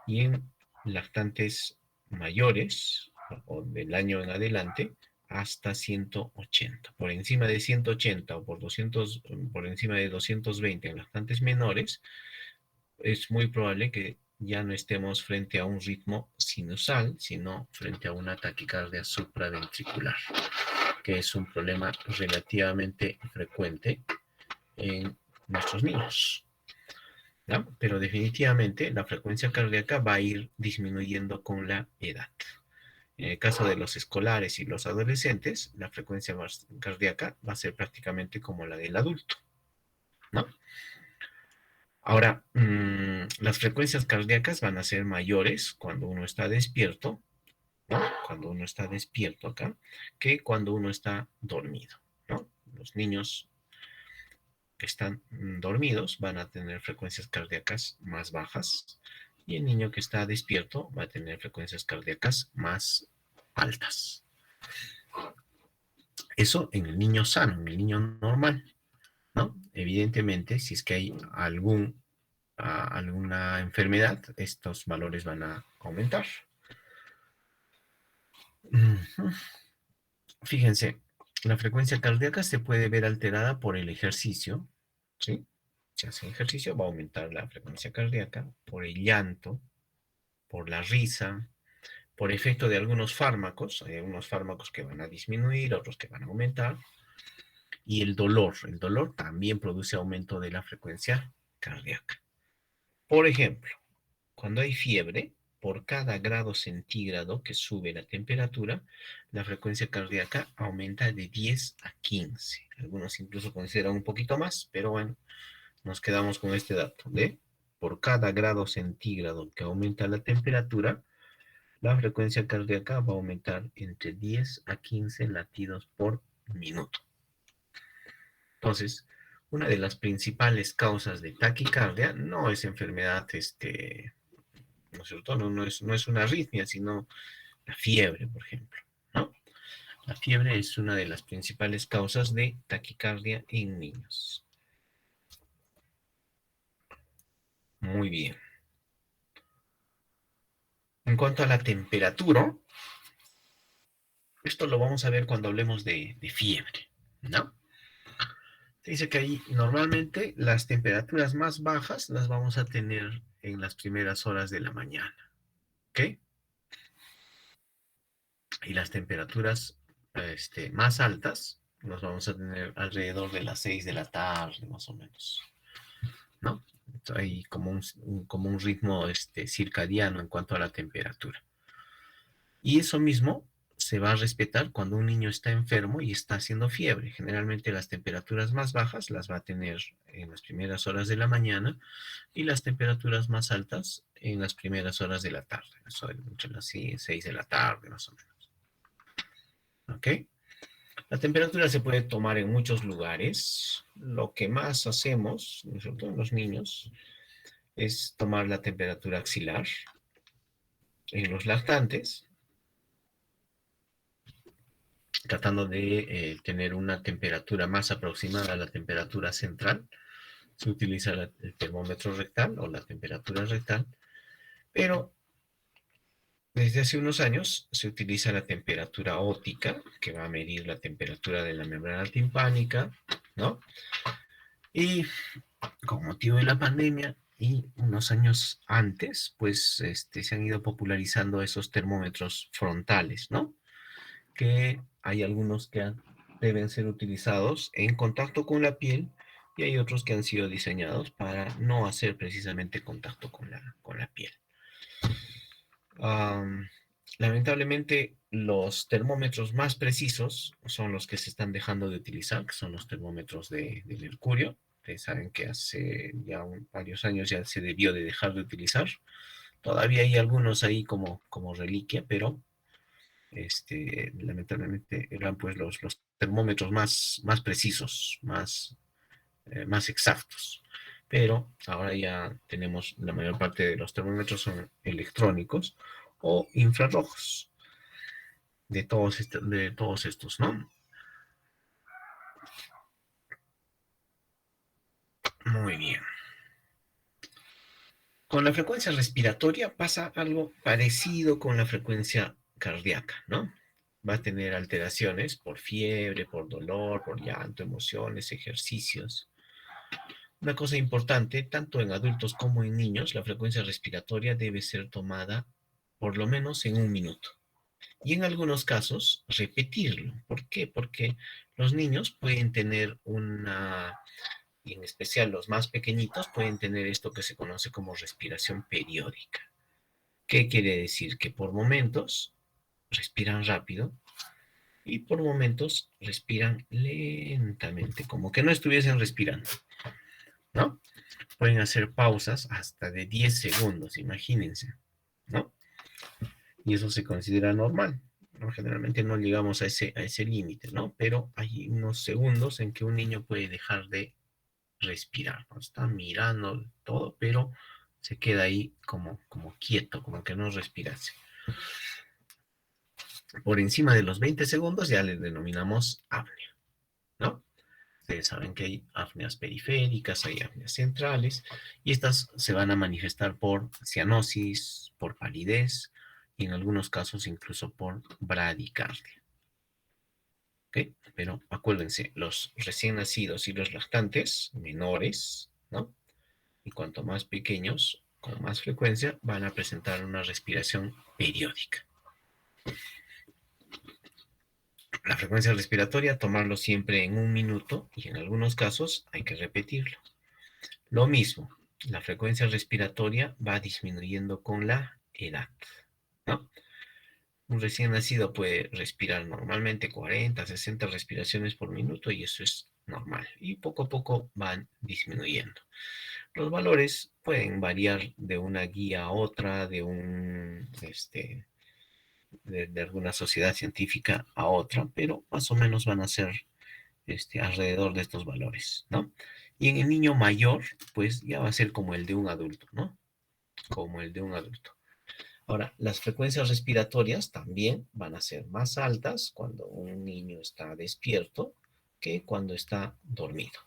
Y en lactantes mayores, o del año en adelante, hasta 180. Por encima de 180 o por encima de 220 en lactantes menores, es muy probable que ya no estemos frente a un ritmo sinusal, sino frente a una taquicardia supraventricular, que es un problema relativamente frecuente en nuestros niños, ¿no? Pero definitivamente la frecuencia cardíaca va a ir disminuyendo con la edad. En el caso de los escolares y los adolescentes, la frecuencia cardíaca va a ser prácticamente como la del adulto, ¿no? Ahora, las frecuencias cardíacas van a ser mayores cuando uno está despierto, ¿no? Cuando uno está despierto acá, que cuando uno está dormido, ¿no? Los niños que están dormidos van a tener frecuencias cardíacas más bajas y el niño que está despierto va a tener frecuencias cardíacas más altas. Eso en el niño sano, en el niño normal, ¿no? Evidentemente, si es que hay alguna enfermedad, estos valores van a aumentar. Fíjense, la frecuencia cardíaca se puede ver alterada por el ejercicio, ¿sí? Si hace ejercicio va a aumentar la frecuencia cardíaca, por el llanto, por la risa, por efecto de algunos fármacos. Hay algunos fármacos que van a disminuir, otros que van a aumentar. Y el dolor también produce aumento de la frecuencia cardíaca. Por ejemplo, cuando hay fiebre, por cada grado centígrado que sube la temperatura, la frecuencia cardíaca aumenta de 10 a 15. Algunos incluso consideran un poquito más, pero bueno, nos quedamos con este dato de por cada grado centígrado que aumenta la temperatura, la frecuencia cardíaca va a aumentar entre 10 a 15 latidos por minuto. Entonces, una de las principales causas de taquicardia no es enfermedad, ¿no es cierto? No es una arritmia, sino la fiebre, por ejemplo, ¿no? La fiebre es una de las principales causas de taquicardia en niños. Muy bien. En cuanto a la temperatura, esto lo vamos a ver cuando hablemos de fiebre, ¿no? Dice que ahí normalmente las temperaturas más bajas las vamos a tener en las primeras horas de la mañana, ¿ok? Y las temperaturas más altas las vamos a tener alrededor de las 6 de la tarde, más o menos, ¿no? Hay como un ritmo circadiano en cuanto a la temperatura. Y eso mismo se va a respetar cuando un niño está enfermo y está haciendo fiebre. Generalmente las temperaturas más bajas las va a tener en las primeras horas de la mañana y las temperaturas más altas en las primeras horas de la tarde. Eso entre las 6 de la tarde, más o menos. ¿Ok? La temperatura se puede tomar en muchos lugares. Lo que más hacemos, sobre todo en los niños, es tomar la temperatura axilar. En los lactantes, tratando de tener una temperatura más aproximada a la temperatura central, se utiliza el termómetro rectal o la temperatura rectal, pero desde hace unos años se utiliza la temperatura óptica, que va a medir la temperatura de la membrana timpánica, ¿no? Y con motivo de la pandemia y unos años antes, pues se han ido popularizando esos termómetros frontales, ¿no? Que hay algunos que deben ser utilizados en contacto con la piel y hay otros que han sido diseñados para no hacer precisamente contacto con la piel. Lamentablemente, los termómetros más precisos son los que se están dejando de utilizar, que son los termómetros de mercurio. Ustedes saben que hace ya varios años ya se debió de dejar de utilizar. Todavía hay algunos ahí como reliquia, pero lamentablemente eran pues los termómetros más precisos, más exactos. Pero ahora ya tenemos, la mayor parte de los termómetros son electrónicos o infrarrojos, de todos estos, ¿no? Muy bien. Con la frecuencia respiratoria pasa algo parecido con la frecuencia cardíaca, ¿no? Va a tener alteraciones por fiebre, por dolor, por llanto, emociones, ejercicios. Una cosa importante, tanto en adultos como en niños, la frecuencia respiratoria debe ser tomada por lo menos en 1 minuto. Y en algunos casos, repetirlo. ¿Por qué? Porque los niños pueden tener y en especial los más pequeñitos, pueden tener esto que se conoce como respiración periódica. ¿Qué quiere decir? Que por momentos respiran rápido y por momentos respiran lentamente, como que no estuviesen respirando, ¿no? Pueden hacer pausas hasta de 10 segundos, imagínense, ¿no? Y eso se considera normal, ¿no? Generalmente no llegamos a ese límite, ¿no? Pero hay unos segundos en que un niño puede dejar de respirar, ¿no? Está mirando todo, pero se queda ahí como quieto, como que no respirase. Por encima de los 20 segundos ya le denominamos apnea, ¿no? Ustedes saben que hay apneas periféricas, hay apneas centrales, y estas se van a manifestar por cianosis, por palidez, y en algunos casos incluso por bradicardia. ¿Ok? Pero acuérdense, los recién nacidos y los lactantes menores, ¿no? Y cuanto más pequeños, con más frecuencia, van a presentar una respiración periódica. La frecuencia respiratoria, tomarlo siempre en 1 minuto y en algunos casos hay que repetirlo. Lo mismo, la frecuencia respiratoria va disminuyendo con la edad, ¿no? Un recién nacido puede respirar normalmente 40, 60 respiraciones por minuto y eso es normal. Y poco a poco van disminuyendo. Los valores pueden variar de una guía a otra, de alguna sociedad científica a otra, pero más o menos van a ser alrededor de estos valores, ¿no? Y en el niño mayor, pues ya va a ser como el de un adulto, ¿no? Como el de un adulto. Ahora, las frecuencias respiratorias también van a ser más altas cuando un niño está despierto que cuando está dormido.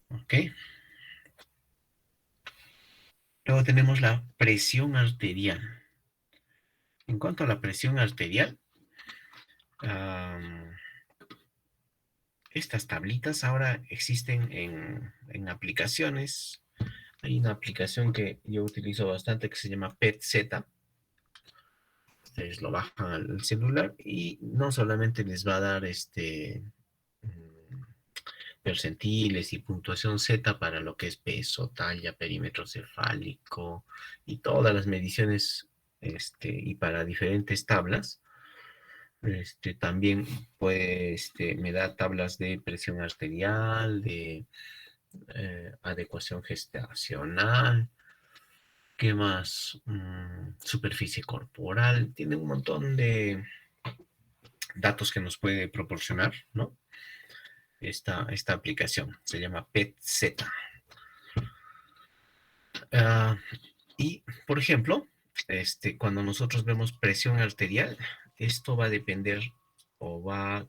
¿Ok? Luego tenemos la presión arterial. En cuanto a la presión arterial, estas tablitas ahora existen en aplicaciones. Hay una aplicación que yo utilizo bastante que se llama PET-Z. Ustedes lo bajan al celular y no solamente les va a dar percentiles y puntuación Z para lo que es peso, talla, perímetro cefálico y todas las mediciones y para diferentes tablas. También me da tablas de presión arterial, de adecuación gestacional. ¿Qué más? Superficie corporal. Tiene un montón de datos que nos puede proporcionar, ¿no? Esta aplicación se llama PET-Z. Y, por ejemplo, cuando nosotros vemos presión arterial, esto va a depender, va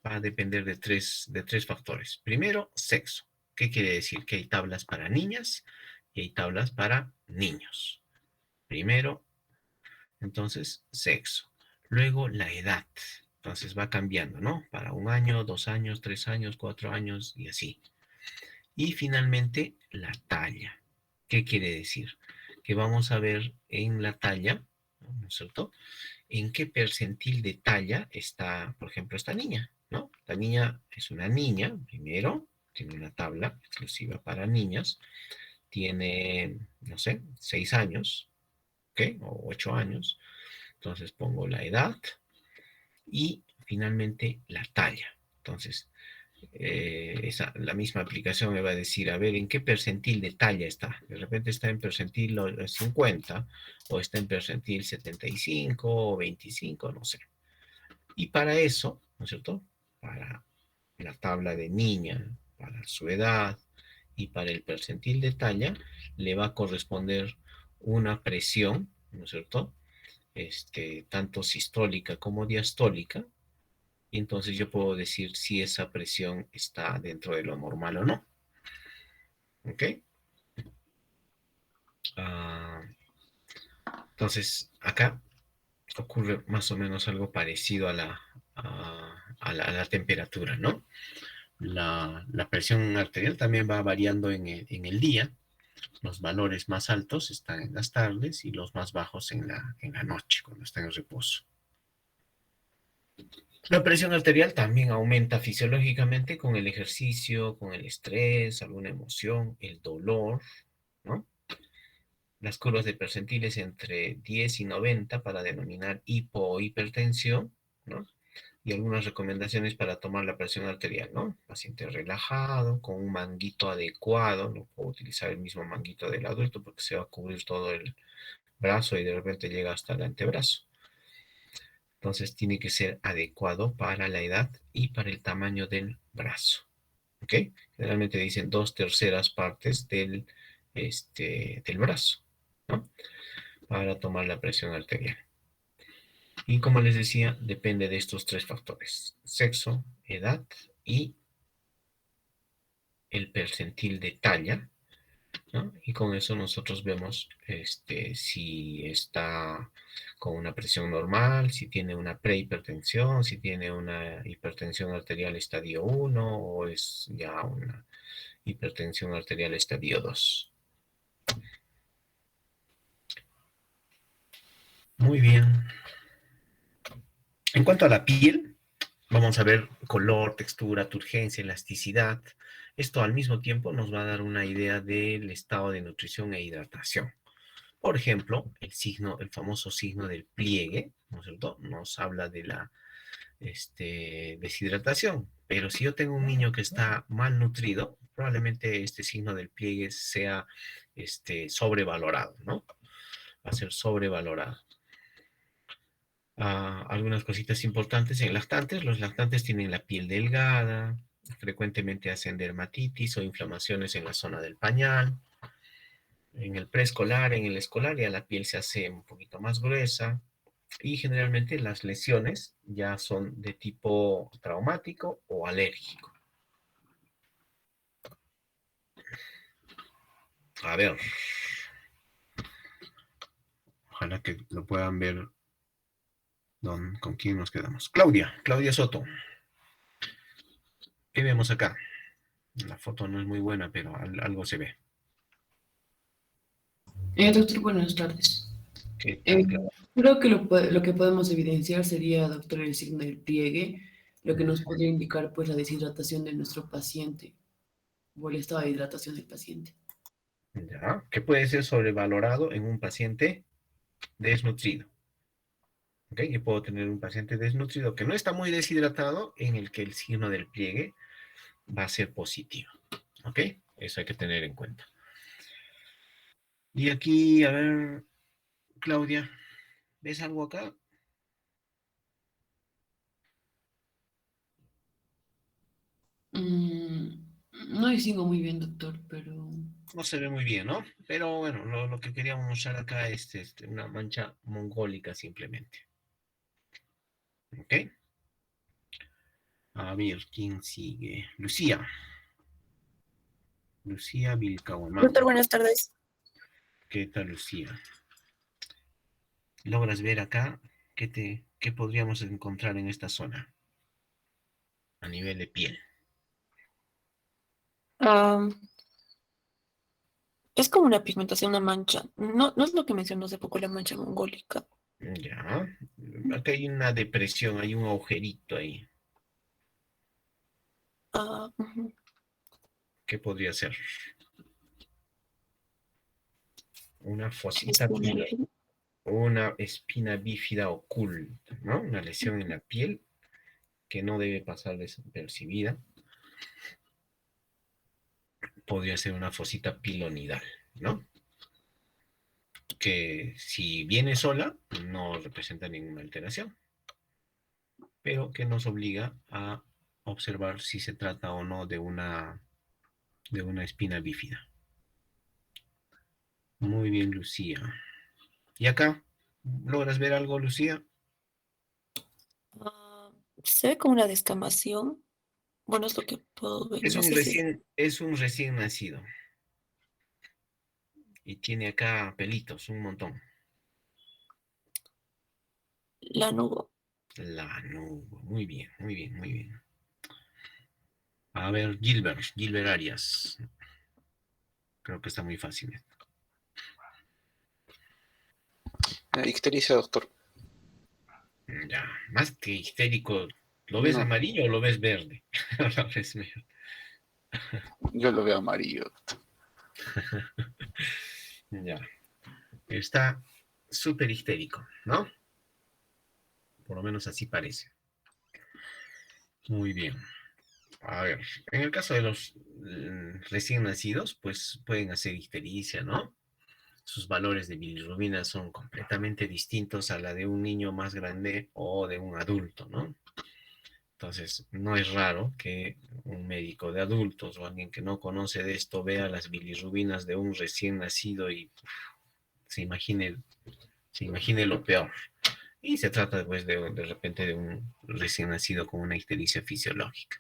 a depender de tres factores. Primero, sexo. ¿Qué quiere decir? Que hay tablas para niñas y hay tablas para niños. Primero, entonces, sexo. Luego, la edad. Entonces va cambiando, ¿no? Para 1 año, 2 años, 3 años, 4 años y así. Y finalmente, la talla. ¿Qué quiere decir? Que vamos a ver en la talla, ¿no es cierto? En qué percentil de talla está, por ejemplo, esta niña, ¿no? La niña es una niña, primero, tiene una tabla exclusiva para niñas, tiene, no sé, 6 años, ¿ok? O 8 años. Entonces pongo la edad y finalmente la talla. Entonces, la misma aplicación me va a decir, a ver, ¿en qué percentil de talla está? De repente está en percentil 50 o está en percentil 75 o 25, no sé. Y para eso, ¿no es cierto? Para la tabla de niña, para su edad y para el percentil de talla, le va a corresponder una presión, ¿no es cierto? Tanto sistólica como diastólica, y entonces yo puedo decir si esa presión está dentro de lo normal o no. ¿Ok? Entonces, acá ocurre más o menos algo parecido a la temperatura, ¿no? La presión arterial también va variando en el día. Los valores más altos están en las tardes y los más bajos en la noche, cuando está en reposo. La presión arterial también aumenta fisiológicamente con el ejercicio, con el estrés, alguna emoción, el dolor, ¿no? Las curvas de percentiles entre 10 y 90 para denominar hipo o hipertensión, ¿no? Y algunas recomendaciones para tomar la presión arterial, ¿no? Paciente relajado, con un manguito adecuado, no puedo utilizar el mismo manguito del adulto porque se va a cubrir todo el brazo y de repente llega hasta el antebrazo. Entonces tiene que ser adecuado para la edad y para el tamaño del brazo. ¿Ok? Generalmente dicen 2/3 partes del brazo, ¿no? Para tomar la presión arterial. Y como les decía, depende de estos 3 factores: sexo, edad y el percentil de talla, ¿no? Y con eso nosotros vemos si está con una presión normal, si tiene una prehipertensión, si tiene una hipertensión arterial estadio 1 o es ya una hipertensión arterial estadio 2. Muy bien. En cuanto a la piel, vamos a ver color, textura, turgencia, elasticidad. Esto al mismo tiempo nos va a dar una idea del estado de nutrición e hidratación. Por ejemplo, el famoso signo del pliegue, ¿no es cierto? Nos habla de la deshidratación. Pero si yo tengo un niño que está malnutrido, probablemente este signo del pliegue sea sobrevalorado, ¿no? Va a ser sobrevalorado. Algunas cositas importantes en lactantes. Los lactantes tienen la piel delgada, frecuentemente hacen dermatitis o inflamaciones en la zona del pañal. En el preescolar, en el escolar, ya la piel se hace un poquito más gruesa y generalmente las lesiones ya son de tipo traumático o alérgico. A ver. Ojalá que lo puedan ver. ¿Con quién nos quedamos? Claudia Soto. ¿Qué vemos acá? La foto no es muy buena, pero algo se ve. Doctor, buenas tardes. ¿Qué tal, Creo que lo que podemos evidenciar sería, doctor, el signo del pliegue, lo que nos podría indicar pues la deshidratación de nuestro paciente o el estado de hidratación del paciente. Ya, que puede ser sobrevalorado en un paciente desnutrido. ¿Ok? Yo puedo tener un paciente desnutrido que no está muy deshidratado, en el que el signo del pliegue va a ser positivo. ¿Ok? Eso hay que tener en cuenta. Y aquí, a ver, Claudia, ¿ves algo acá? No distingo muy bien, doctor, pero... No se ve muy bien, ¿no? Pero bueno, lo que queríamos mostrar acá es una mancha mongólica simplemente. ¿Ok? A ver, ¿quién sigue? Lucía Vilcahuamán. Doctor, buenas tardes. ¿Qué tal, Lucía? ¿Logras ver acá qué podríamos encontrar en esta zona a nivel de piel? Es como una pigmentación, una mancha. No, no es lo que mencionó hace poco, la mancha mongólica. Ya. Acá hay una depresión, hay un agujerito ahí. Ujú. ¿Qué podría ser? Una fosita bífida, una espina bífida oculta, ¿no? Una lesión en la piel que no debe pasar desapercibida. Podría ser una fosita pilonidal, ¿no? Que si viene sola, no representa ninguna alteración. pero que nos obliga a observar si se trata o no de una espina bífida. Muy bien, Lucía. ¿Y acá? ¿Logras ver algo, Lucía? Se ve como una descamación. Bueno, es lo que puedo ver. Es No un sé si recién nacido. Y tiene acá pelitos, un montón. lanugo. Lanugo. Muy bien, muy bien, muy bien. A ver, Gilbert Arias. Creo que está muy fácil. Ictericia, doctor. Ya, más que histérico. ¿Lo ves No, amarillo o lo ves verde? Lo ves verde. yo lo veo amarillo, doctor. Ya. Está súper histérico, ¿no? Por lo menos así parece. Muy bien. A ver, en el caso de los recién nacidos, pues pueden hacer ictericia, ¿no? Sus valores de bilirrubina son completamente distintos a la de un niño más grande o de un adulto, ¿no? Entonces, no es raro que un médico de adultos o alguien que no conoce de esto vea las bilirrubinas de un recién nacido y se imagine lo peor. Y se trata, pues, de repente de un recién nacido con una ictericia fisiológica.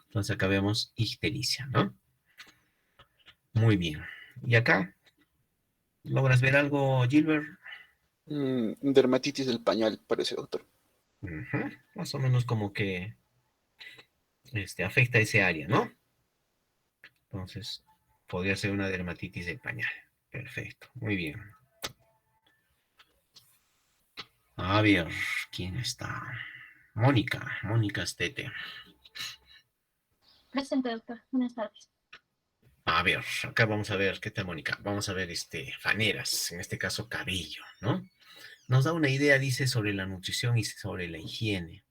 Entonces, acá vemos ictericia, ¿no? Muy bien. ¿Y acá? ¿Logras ver algo, Gilbert? Dermatitis del pañal, parece, doctor. Ujú. Más o menos como que afecta ese área, ¿no? Entonces, podría ser una dermatitis del pañal. Perfecto, muy bien. A ver, ¿quién está? Mónica Estete. Presente, doctor. Buenas tardes. A ver, acá vamos a ver, ¿qué tal, Mónica? Vamos a ver faneras, en este caso cabello, ¿no? Nos da una idea, dice, sobre la nutrición y sobre la higiene.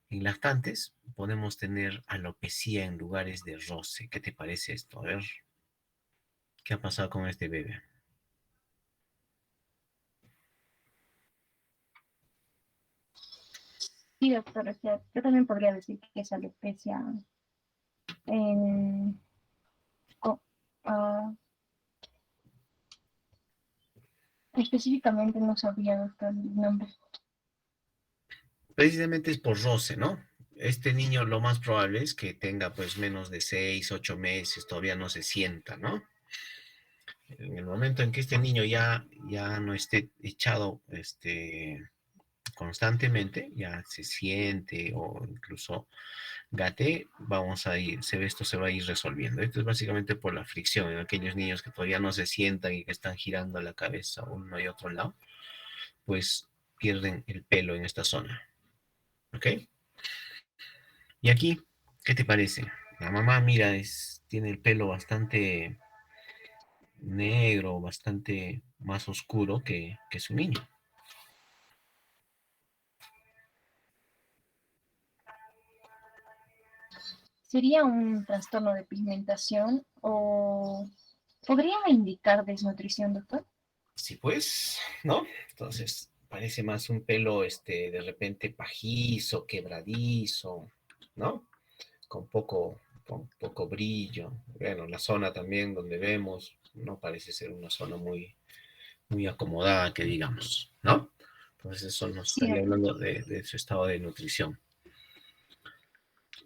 En lactantes podemos tener alopecia en lugares de roce. ¿Qué te parece esto? A ver, ¿qué ha pasado con este bebé? Sí, doctor. O sea, yo también podría decir que es alopecia en... co- ah, específicamente no sabía, doctor, el nombre. Precisamente es por roce, ¿no? Este niño lo más probable es que tenga pues menos de 6, 8 meses, todavía no se sienta, ¿no? En el momento en que este niño ya no esté echado constantemente, ya se siente o incluso gate, esto se va a ir resolviendo. Esto es básicamente por la fricción en aquellos niños que todavía no se sientan y que están girando la cabeza uno y otro lado, pues pierden el pelo en esta zona. ¿Ok? Y aquí, ¿qué te parece? La mamá, mira, tiene el pelo bastante negro, bastante más oscuro que su niño. ¿Sería un trastorno de pigmentación o podría indicar desnutrición, doctor? Sí, pues, ¿no? Entonces, parece más un pelo, de repente pajizo, quebradizo, ¿no? Con poco brillo. Bueno, la zona también donde vemos no parece ser una zona muy, muy acomodada, que digamos, ¿no? Entonces, eso nos Sí, estaría doctor. hablando de su estado de nutrición.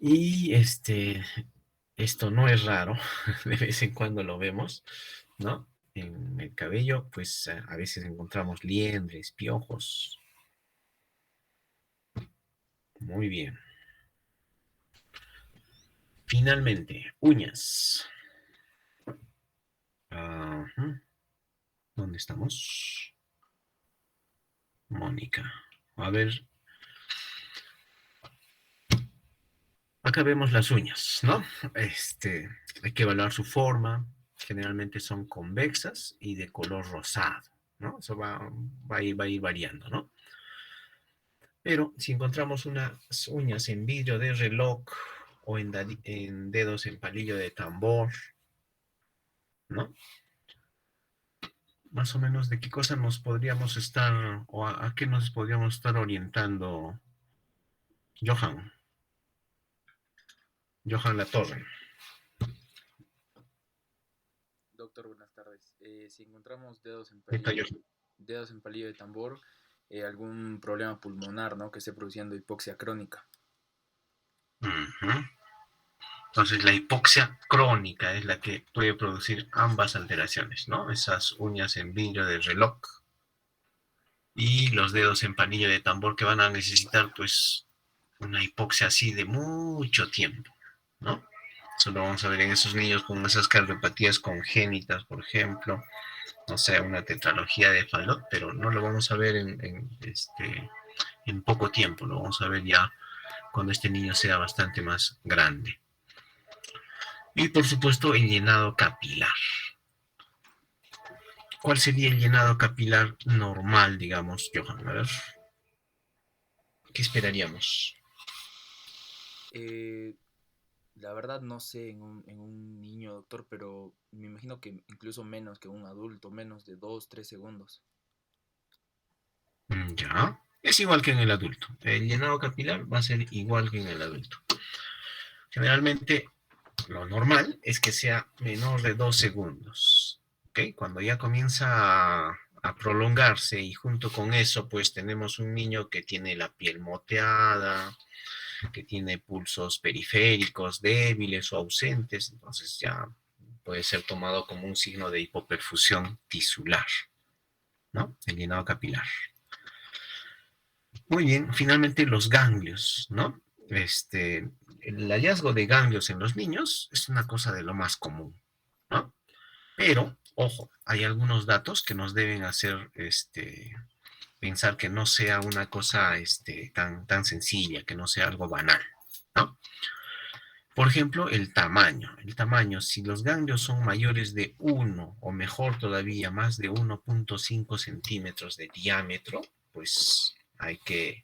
Y esto no es raro, de vez en cuando lo vemos, ¿no? En el cabello, pues a veces encontramos liendres, piojos. Muy bien. Finalmente, uñas. Ajá. ¿Dónde estamos? Mónica. A ver. Acá vemos las uñas, ¿no? Hay que evaluar su forma. Generalmente son convexas y de color rosado, ¿no? Eso va a ir variando, ¿no? Pero si encontramos unas uñas en vidrio de reloj o en dedos en palillo de tambor, ¿no? Más o menos de qué cosa nos podríamos estar, o a qué nos podríamos estar orientando, Johan Latorre. Doctor, buenas tardes. Si encontramos dedos en Está palillo, Johan. dedos en palillo de tambor, algún problema pulmonar, ¿no? Que esté produciendo hipoxia crónica. Ujú. Entonces, la hipoxia crónica es la que puede producir ambas alteraciones, ¿no? Esas uñas en vidrio de reloj y los dedos en palillo de tambor que van a necesitar, pues, una hipoxia así de mucho tiempo, ¿no? Eso lo vamos a ver en esos niños con esas cardiopatías congénitas, por ejemplo, no sé, una tetralogía de Fallot, pero no lo vamos a ver en poco tiempo, lo vamos a ver ya cuando este niño sea bastante más grande. Y por supuesto el llenado capilar. ¿Cuál sería el llenado capilar normal, digamos, Johan? A ver, ¿qué esperaríamos? La verdad no sé en un niño, doctor, pero me imagino que incluso menos que un adulto, menos de 2-3 segundos. Ya, es igual que en el adulto. El llenado capilar va a ser igual que en el adulto. Generalmente, lo normal es que sea menor de 2 segundos. ¿Ok? Cuando ya comienza a prolongarse y junto con eso, pues tenemos un niño que tiene la piel moteada, que tiene pulsos periféricos débiles o ausentes, entonces ya puede ser tomado como un signo de hipoperfusión tisular, ¿no? El llenado capilar. Muy bien, finalmente los ganglios, ¿no? El hallazgo de ganglios en los niños es una cosa de lo más común, ¿no? Pero, ojo, hay algunos datos que nos deben hacer pensar que no sea una cosa tan sencilla, que no sea algo banal, ¿no? Por ejemplo, el tamaño. El tamaño, si los ganglios son mayores de 1 o mejor todavía, más de 1.5 centímetros de diámetro, pues hay que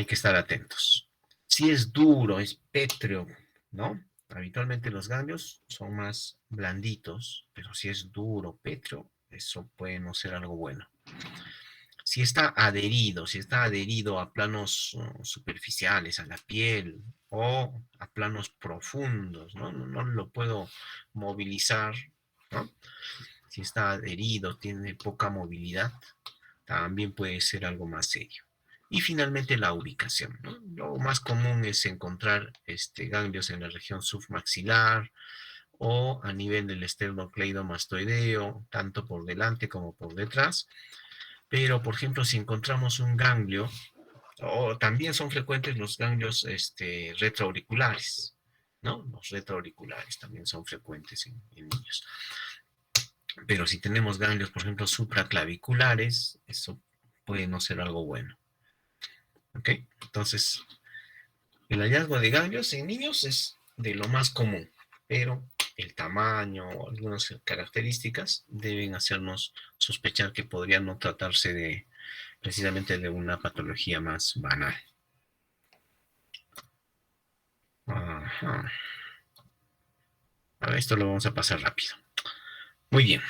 estar atentos. Si es duro, es pétreo, ¿no? Habitualmente los ganglios son más blanditos, pero si es duro, pétreo, eso puede no ser algo bueno. Si está adherido a planos superficiales, a la piel o a planos profundos, ¿no? No lo puedo movilizar, ¿no? Si está adherido, tiene poca movilidad, también puede ser algo más serio. Y finalmente la ubicación, ¿no? Lo más común es encontrar ganglios en la región submaxilar o a nivel del esternocleidomastoideo, tanto por delante como por detrás. Pero, por ejemplo, si encontramos un ganglio, o también son frecuentes los ganglios retroauriculares, ¿no? Los retroauriculares también son frecuentes en niños. Pero si tenemos ganglios, por ejemplo, supraclaviculares, eso puede no ser algo bueno. ¿Ok? Entonces, el hallazgo de ganglios en niños es de lo más común, pero el tamaño o algunas características deben hacernos sospechar que podría no tratarse precisamente de una patología más banal. Ajá. Ahora esto lo vamos a pasar rápido. Muy bien.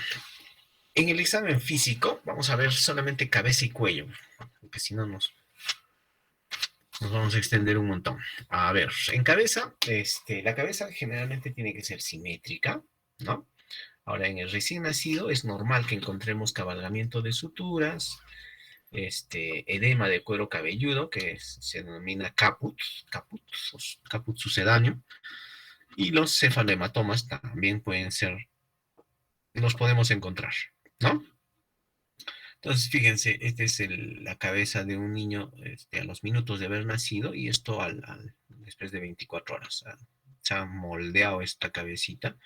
En el examen físico vamos a ver solamente cabeza y cuello, porque si no nos vamos a extender un montón. A ver, en cabeza, la cabeza generalmente tiene que ser simétrica, ¿no? Ahora, en el recién nacido es normal que encontremos cabalgamiento de suturas, edema de cuero cabelludo, que se denomina caput sucedáneo, y los cefalomatomas también los podemos encontrar, ¿no? Entonces, fíjense, esta es la cabeza de un niño a los minutos de haber nacido y esto después de 24 horas. Se ha moldeado esta cabecita,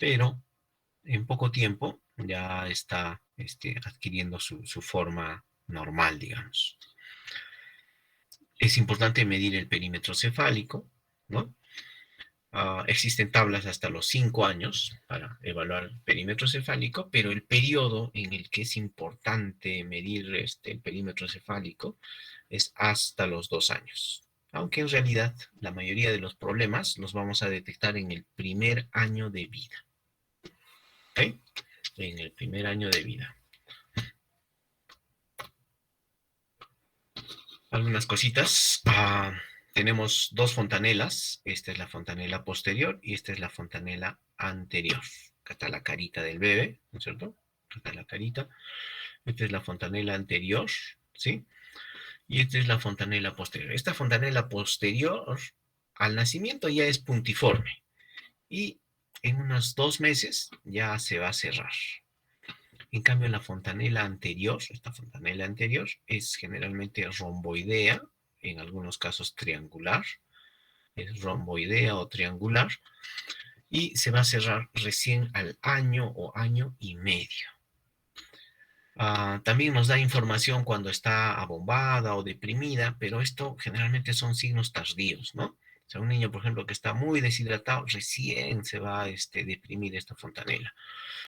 pero en poco tiempo ya está adquiriendo su forma normal, digamos. Es importante medir el perímetro cefálico, ¿no? Existen tablas hasta los 5 años para evaluar el perímetro cefálico, pero el periodo en el que es importante medir el perímetro cefálico es hasta los 2 años. Aunque en realidad la mayoría de los problemas los vamos a detectar en el primer año de vida. ¿Ok? En el primer año de vida. algunas cositas. Tenemos dos fontanelas. Esta es la fontanela posterior y esta es la fontanela anterior. Acá está la carita del bebé, ¿no es cierto? Acá está la carita. Esta es la fontanela anterior, ¿sí? Y esta es la fontanela posterior. Esta fontanela posterior al nacimiento ya es puntiforme y en unos 2 meses ya se va a cerrar. En cambio, la fontanela anterior, esta fontanela anterior, es generalmente romboidea, en algunos casos triangular, es romboidea o triangular, y se va a cerrar recién al año o año y medio. También nos da información cuando está abombada o deprimida, pero esto generalmente son signos tardíos, ¿no? O sea, un niño, por ejemplo, que está muy deshidratado, recién se va a deprimir esta fontanela.